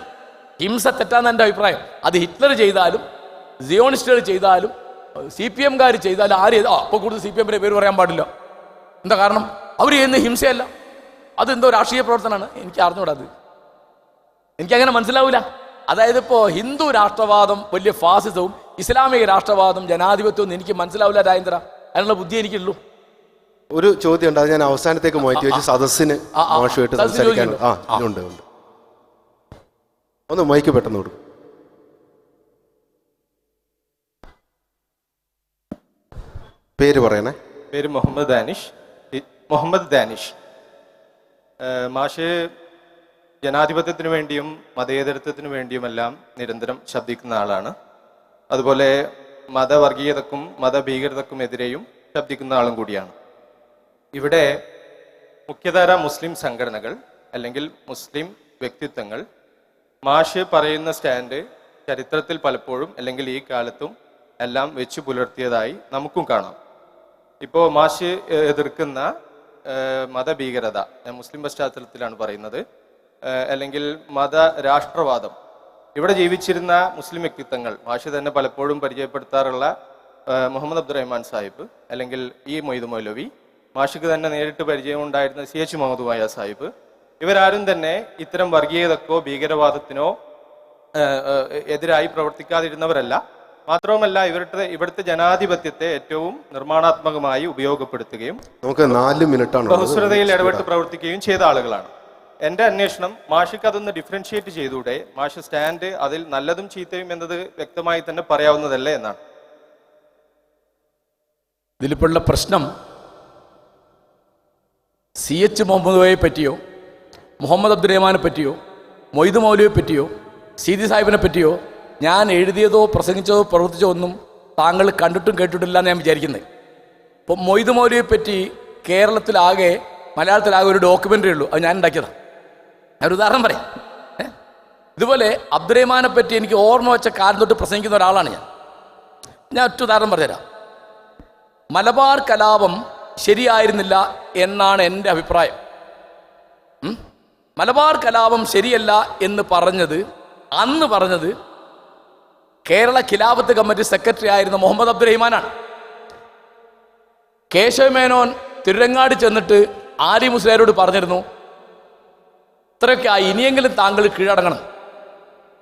ഹിംസ തെറ്റാന്ന് എൻ്റെ അഭിപ്രായം. അത് ഹിറ്റ്ലർ ചെയ്താലും സിയോണിസ്റ്റുകൾ ചെയ്താലും CPM-കാർ ചെയ്താലും അപ്പോൾ കൂടുതൽ CPM-ന്റെ പേര് പറയാൻ പാടില്ല. എന്താ കാരണം? അവർ ചെയ്യുന്ന ഹിംസയല്ല, അതെന്തോ രാഷ്ട്രീയ പ്രവർത്തനമാണ്. എനിക്ക് അറിഞ്ഞൂടാ, എനിക്കങ്ങനെ മനസ്സിലാവില്ല. അതായത് ഇപ്പോൾ ഹിന്ദു രാഷ്ട്രവാദം വലിയ ഫാസിസവും ഇസ്ലാമിക രാഷ്ട്രവാദം ജനാധിപത്യവും എനിക്ക് മനസ്സിലാവില്ല രാജേന്ദ്ര. അതിനുള്ള ബുദ്ധി എനിക്കുള്ളൂ. ഒരു ചോദ്യം ഉണ്ട്, അത് ഞാൻ അവസാനത്തേക്ക് മാറ്റി വെച്ച് സദസ്സിന് മോശമായിട്ട് സംസാരിക്കാനുണ്ട്. ഉണ്ട്. ഒന്ന് മൈക്ക് പെട്ടെന്ന് കൊടുക്കും. പേര് പറയണേ. പേര് മുഹമ്മദ് ദാനിഷ്. മാഷ് ജനാധിപത്യത്തിന് വേണ്ടിയും മതേതരത്വത്തിന് വേണ്ടിയുമെല്ലാം നിരന്തരം ശബ്ദിക്കുന്ന ആളാണ്. അതുപോലെ മതവർഗീയതക്കും മതഭീകരതക്കും എതിരെയും ശബ്ദിക്കുന്ന ആളും കൂടിയാണ്. ഇവിടെ മുഖ്യധാര മുസ്ലിം സംഘടനകൾ അല്ലെങ്കിൽ മുസ്ലിം വ്യക്തിത്വങ്ങൾ മാഷ് പറയുന്ന സ്റ്റാൻഡ് ചരിത്രത്തിൽ പലപ്പോഴും അല്ലെങ്കിൽ ഈ കാലത്തും എല്ലാം വെച്ചു പുലർത്തിയതായി നമുക്കും കാണാം. ഇപ്പോൾ മാഷ് എതിർക്കുന്ന മതഭീകരത, ഞാൻ മുസ്ലിം പശ്ചാത്തലത്തിലാണ് പറയുന്നത്, അല്ലെങ്കിൽ മതരാഷ്ട്രവാദം, ഇവിടെ ജീവിച്ചിരുന്ന മുസ്ലിം വ്യക്തിത്വങ്ങൾ മാഷ് തന്നെ പലപ്പോഴും പരിചയപ്പെടുത്താറുള്ള മുഹമ്മദ് അബ്ദുറഹ്മാൻ സാഹിബ്, അല്ലെങ്കിൽ മൊയ്തു മൗലവി, മാഷിക്ക് തന്നെ നേരിട്ട് പരിചയമുണ്ടായിരുന്ന CH മുഹമ്മദ് മായ സാഹിബ്, ഇവരാരും തന്നെ ഇത്തരം വർഗീയതക്കോ ഭീകരവാദത്തിനോ എതിരായി പ്രവർത്തിക്കാതിരുന്നവരല്ല. മാത്രവുമല്ല ഇവിടുത്തെ ജനാധിപത്യത്തെ ഏറ്റവും നിർമ്മാണാത്മകമായി ഉപയോഗപ്പെടുത്തുകയും നമുക്ക് 4 മിനിറ്റാണ് ബഹുസ്വരതയിൽ ഇടപെട്ട് പ്രവർത്തിക്കുകയും ചെയ്ത ആളുകളാണ്. എൻ്റെ അന്വേഷണം മാഷിക്ക് അതൊന്ന് ഡിഫറൻഷിയേറ്റ് ചെയ്തൂടെ, മാഷ് സ്റ്റാൻഡ് അതിൽ നല്ലതും ചീത്തയും എന്നത് വ്യക്തമായി തന്നെ പറയാവുന്നതല്ലേ എന്നാണ്. ഇതിലിപ്പോഴുള്ള പ്രശ്നം CH മുഹമ്മദ് പറ്റിയോ മുഹമ്മദ് അബ്ദുറഹ്മാനെ പറ്റിയോ മൊയ്തു മൗലവിയെ പറ്റിയോ സീതി സാഹിബിനെ പറ്റിയോ ഞാൻ എഴുതിയതോ പ്രസംഗിച്ചതോ പ്രവർത്തിച്ചോ ഒന്നും താങ്കൾ കണ്ടിട്ടും കേട്ടിട്ടില്ല എന്ന് ഞാൻ വിചാരിക്കുന്നത്. ഇപ്പം മൊയ്തു മൗലവിയെ പറ്റി മലയാളത്തിലാകെ ഒരു ഡോക്യുമെൻ്ററി ഉള്ളൂ, അത് ഞാൻ ഉണ്ടാക്കിയതാണ്. ഞാനൊരു ഉദാഹരണം പറയാം. ഇതുപോലെ അബ്ദുറഹ്മാനെ പറ്റി എനിക്ക് ഓർമ്മ വെച്ച കാലം തൊട്ട് പ്രസംഗിക്കുന്ന ഒരാളാണ് ഞാൻ ഒറ്റ ഉദാഹരണം പറഞ്ഞുതരാം. മലബാർ കലാപം ശരിയായിരുന്നില്ല എന്നാണ് എൻ്റെ അഭിപ്രായം. മലബാർ കലാപം ശരിയല്ല എന്ന് അന്ന് പറഞ്ഞത് കേരള ഖിലാഫത്ത് കമ്മിറ്റി സെക്രട്ടറി ആയിരുന്ന മുഹമ്മദ് അബ്ദുറഹ്മാനാണ്. കേശവമേനോൻ തിരുരങ്ങാട് ചെന്നിട്ട് ആരി മുസ്ലിയാരോട് പറഞ്ഞിരുന്നു, ഇത്രയൊക്കെ ആയി, ഇനിയെങ്കിലും താങ്കൾ കീഴടങ്ങണം.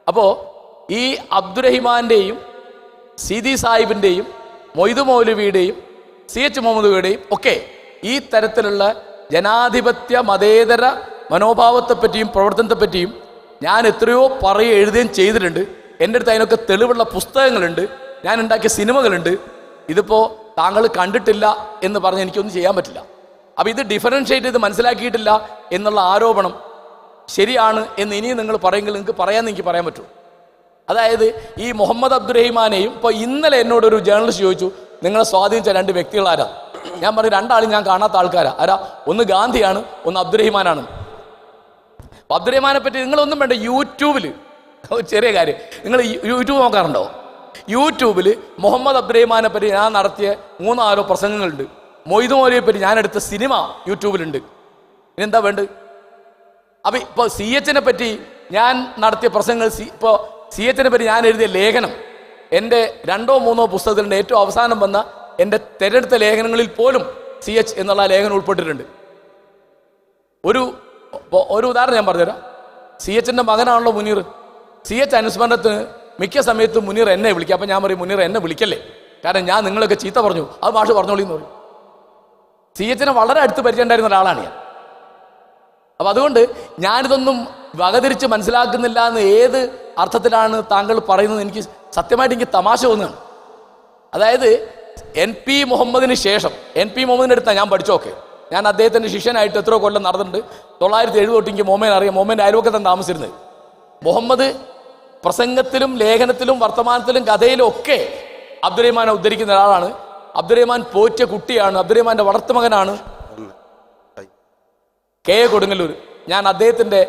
അപ്പോൾ ഈ അബ്ദുറഹ്മാൻ്റെയും സീതി സാഹിബിൻ്റെയും മൊയ്തു മൗലവിയുടെയും CH മുഹമ്മദുടെയും ഒക്കെ ഈ തരത്തിലുള്ള ജനാധിപത്യ മതേതര മനോഭാവത്തെപ്പറ്റിയും പ്രവർത്തനത്തെപ്പറ്റിയും ഞാൻ എത്രയോ എഴുതുകയും ചെയ്തിട്ടുണ്ട്. എൻ്റെ അടുത്ത് അതിനൊക്കെ തെളിവുള്ള പുസ്തകങ്ങളുണ്ട്, ഞാൻ ഉണ്ടാക്കിയ സിനിമകളുണ്ട്. ഇതിപ്പോൾ താങ്കൾ കണ്ടിട്ടില്ല എന്ന് പറഞ്ഞ് എനിക്കൊന്നും ചെയ്യാൻ പറ്റില്ല. അപ്പോൾ ഇത് ഡിഫറൻഷ്യേറ്റ് ചെയ്ത് മനസ്സിലാക്കിയിട്ടില്ല എന്നുള്ള ആരോപണം ശരിയാണ് എന്ന് ഇനിയും നിങ്ങൾ പറയുമെങ്കിൽ നിങ്ങൾക്ക് പറയാമെന്ന് എനിക്ക് പറയാൻ പറ്റുമോ? അതായത് ഈ മുഹമ്മദ് അബ്ദുറഹ്മാനെയും ഇപ്പോൾ ഇന്നലെ എന്നോടൊരു ജേർണലിസ്റ്റ് ചോദിച്ചു, നിങ്ങളെ സ്വാധീനിച്ച 2 വ്യക്തികളാരാ? ഞാൻ പറഞ്ഞു 2 ആളും ഞാൻ കാണാത്ത ആൾക്കാരാ. ആരാ? ഒന്ന് ഗാന്ധിയാണ്, ഒന്ന് അബ്ദുറഹ്മാനാണ്. അബ്ദുറഹ്മാനെ പറ്റി നിങ്ങളൊന്നും വേണ്ട, യൂട്യൂബിൽ ചെറിയ കാര്യം, നിങ്ങൾ യൂട്യൂബ് നോക്കാറുണ്ടോ? യൂട്യൂബിൽ മുഹമ്മദ് അബ്ദുറഹ്മാനെ പറ്റി ഞാൻ നടത്തിയ 3-4 പ്രസംഗങ്ങളുണ്ട്. മൊയ്തു മൗലവിയെ പറ്റി ഞാൻ എടുത്ത സിനിമ യൂട്യൂബിലുണ്ട്. ഇനെന്താ വേണ്ടത്? അപ്പം ഇപ്പോൾ CH-നെ പറ്റി ഞാൻ നടത്തിയ പ്രസംഗങ്ങൾ, ഇപ്പോൾ CH-നെ പറ്റി ഞാൻ എഴുതിയ ലേഖനം എൻ്റെ 2-3 പുസ്തകത്തിലുണ്ട്. ഏറ്റവും അവസാനം വന്ന എൻ്റെ തിരഞ്ഞെടുത്ത ലേഖനങ്ങളിൽ പോലും CH എന്നുള്ള ലേഖനം ഉൾപ്പെട്ടിട്ടുണ്ട്. ഒരു ഉദാഹരണം ഞാൻ പറഞ്ഞുതരാം. CH-ന്റെ മകനാണല്ലോ മുനീർ. CH അനുസ്മരണത്തിന് മിക്ക സമയത്തും മുനീർ എന്നെ വിളിക്കുക. അപ്പം ഞാൻ പറയും, മുനീർ എന്നെ വിളിക്കല്ലേ, കാരണം ഞാൻ നിങ്ങളൊക്കെ ചീത്ത പറഞ്ഞു, അത് മാഷ് പറഞ്ഞോളി എന്ന് പറയും. CH-നെ വളരെ അടുത്ത് പരിചയം ഉണ്ടായിരുന്ന ഒരാളാണ് ഞാൻ. അപ്പം അതുകൊണ്ട് ഞാനിതൊന്നും വകതിരിച്ച് മനസ്സിലാക്കുന്നില്ല എന്ന് ഏത് അർത്ഥത്തിലാണ് താങ്കൾ പറയുന്നത് എനിക്ക് സത്യമായിട്ട് എനിക്ക് തമാശ തോന്നുകയാണ്. അതായത് NP മുഹമ്മദിന് ശേഷം NP മുഹമ്മദിൻ്റെ അടുത്താണ് ഞാൻ പഠിച്ചോക്കെ. ഞാൻ അദ്ദേഹത്തിൻ്റെ ശിഷ്യനായിട്ട് എത്രയോ കൊല്ലം നടന്നിട്ടുണ്ട്. 970 തൊട്ട് എനിക്ക് മോമേൻ അറിയാം. മോമേൻ്റെ അയൽവക്കത്താണ് താമസിച്ചിരുന്നത്. മുഹമ്മദ് പ്രസംഗത്തിലും ലേഖനത്തിലും വർത്തമാനത്തിലും കഥയിലും ഒക്കെ അബ്ദുറഹ്മാനെ ഉദ്ധരിക്കുന്ന ഒരാളാണ്. അബ്ദുറഹ്മാൻ പോറ്റിയ കുട്ടിയാണ്. അബ്ദുറഹ്മാൻ്റെ വളർത്തുമകനാണ് KA കൊടുങ്ങല്ലൂർ. ഞാൻ അദ്ദേഹത്തിൻ്റെ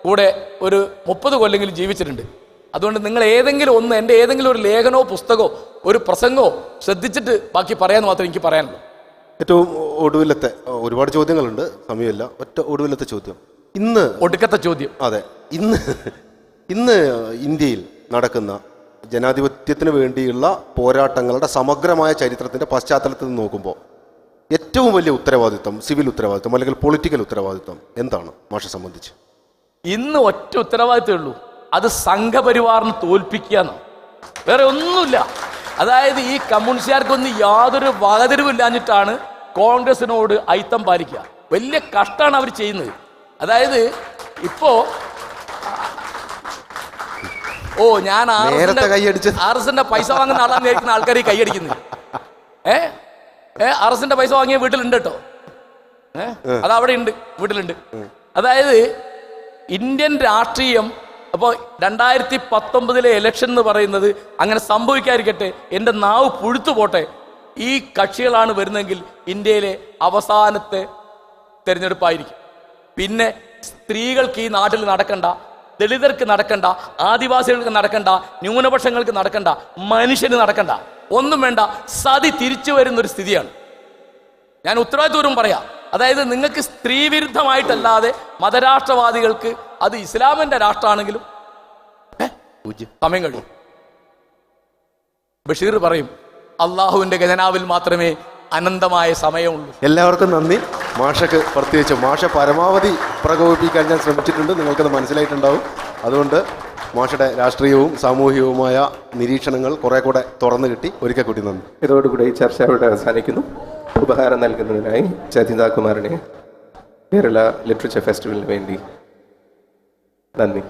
കൂടെ ഒരു 30 കൊല്ലെങ്കിലും ജീവിച്ചിട്ടുണ്ട്. അതുകൊണ്ട് നിങ്ങൾ ഏതെങ്കിലും ഒന്ന് എൻ്റെ ഏതെങ്കിലും ഒരു ലേഖനമോ പുസ്തകമോ ഒരു പ്രസംഗമോ ശ്രദ്ധിച്ചിട്ട് ബാക്കി പറയാമെന്ന് മാത്രമേ എനിക്ക് പറയാനുള്ളൂ. ഏറ്റവും ഒടുവിലത്തെ ഒരുപാട് ചോദ്യങ്ങളുണ്ട്, സമയമില്ല. ഒടുവിലത്തെ ചോദ്യം, ഇന്ന് ഒടുക്കത്തെ ചോദ്യം. അതെ, ഇന്ന് ഇന്ത്യയിൽ നടക്കുന്ന ജനാധിപത്യത്തിന് വേണ്ടിയുള്ള പോരാട്ടങ്ങളുടെ സമഗ്രമായ ചരിത്രത്തിൻ്റെ പശ്ചാത്തലത്തിൽ നിന്ന് നോക്കുമ്പോൾ ഏറ്റവും വലിയ ഉത്തരവാദിത്വം, സിവിൽ ഉത്തരവാദിത്വം അല്ലെങ്കിൽ പൊളിറ്റിക്കൽ ഉത്തരവാദിത്വം എന്താണ് മാഷെ സംബന്ധിച്ച്? ഇന്ന് ഒറ്റ ഉത്തരവാദിത്തമേ ഉള്ളൂ, അത് സംഘപരിവാറിനെ തോൽപ്പിക്കുക എന്നാണ്. വേറെ ഒന്നുമില്ല. അതായത് ഈ കമ്മ്യൂണിസ്റ്റുകാർക്കൊന്നും യാതൊരു വകതിരിവില്ലാഞ്ഞിട്ടാണ് കോൺഗ്രസിനോട് ഐത്തം പാലിക്കുക. വലിയ കഷ്ടമാണ് അവർ ചെയ്യുന്നത്. അതായത് ഇപ്പോ ഞാൻ RSന്റെ പൈസ വാങ്ങുന്ന ആളാന്ന് വിചാരിക്കുന്ന ആൾക്കാർ ഈ കൈയടിക്കുന്നത്. RSന്റെ പൈസ വാങ്ങിയ വീട്ടിലുണ്ട് കേട്ടോ. അത് അവിടെ ഉണ്ട്, വീട്ടിലുണ്ട്. അതായത് ഇന്ത്യൻ രാഷ്ട്രീയം അപ്പോൾ 2019 ഇലക്ഷൻ എന്ന് പറയുന്നത് അങ്ങനെ സംഭവിക്കാതിരിക്കട്ടെ, എൻ്റെ നാവ് പുഴുത്തു പോട്ടെ. ഈ കക്ഷികളാണ് വരുന്നതെങ്കിൽ ഇന്ത്യയിലെ അവസാനത്തെ തെരഞ്ഞെടുപ്പായിരിക്കും. പിന്നെ സ്ത്രീകൾക്ക് ഈ നാട്ടിൽ നടക്കണ്ട, ദളിതർക്ക് നടക്കണ്ട, ആദിവാസികൾക്ക് നടക്കണ്ട, ന്യൂനപക്ഷങ്ങൾക്ക് നടക്കണ്ട, മനുഷ്യന് നടക്കണ്ട, ഒന്നും വേണ്ട. സതി തിരിച്ചു വരുന്നൊരു സ്ഥിതിയാണ്. ഞാൻ ഉത്തരവാദിത്വം പറയാം. അതായത് നിങ്ങൾക്ക് സ്ത്രീവിരുദ്ധമായിട്ടല്ലാതെ മതരാഷ്ട്രവാദികൾക്ക്, അത് ഇസ്ലാമിന്റെ രാഷ്ട്രമാണെങ്കിലും സമയം കഴിയും. ബഷീർ പറയും, അള്ളാഹുവിന്റെ ഖജനാവിൽ മാത്രമേ അനന്തമായ സമയമുള്ളൂ. എല്ലാവർക്കും നന്ദി. മാഷക്ക് പ്രത്യേകിച്ച് മാഷ പരമാവധി പ്രകോപിപ്പിക്കാൻ ഞാൻ ശ്രമിച്ചിട്ടുണ്ട്, നിങ്ങൾക്കത് മനസ്സിലായിട്ടുണ്ടാവും. അതുകൊണ്ട് മാഷയുടെ രാഷ്ട്രീയവും സാമൂഹികവുമായ നിരീക്ഷണങ്ങൾ കുറെ കൂടെ തുറന്നു കിട്ടി. ഒരിക്കൽ കൂടി നന്ദി. ഇതോടുകൂടി ഈ ചർച്ച അവിടെ അവസാനിക്കുന്നു. ഉപഹാരം നൽകുന്നതിനായി ചതിതാകുമാറിനെ കേരള ലിറ്ററേച്ചർ ഫെസ്റ്റിവലിന് വേണ്ടി നന്ദി.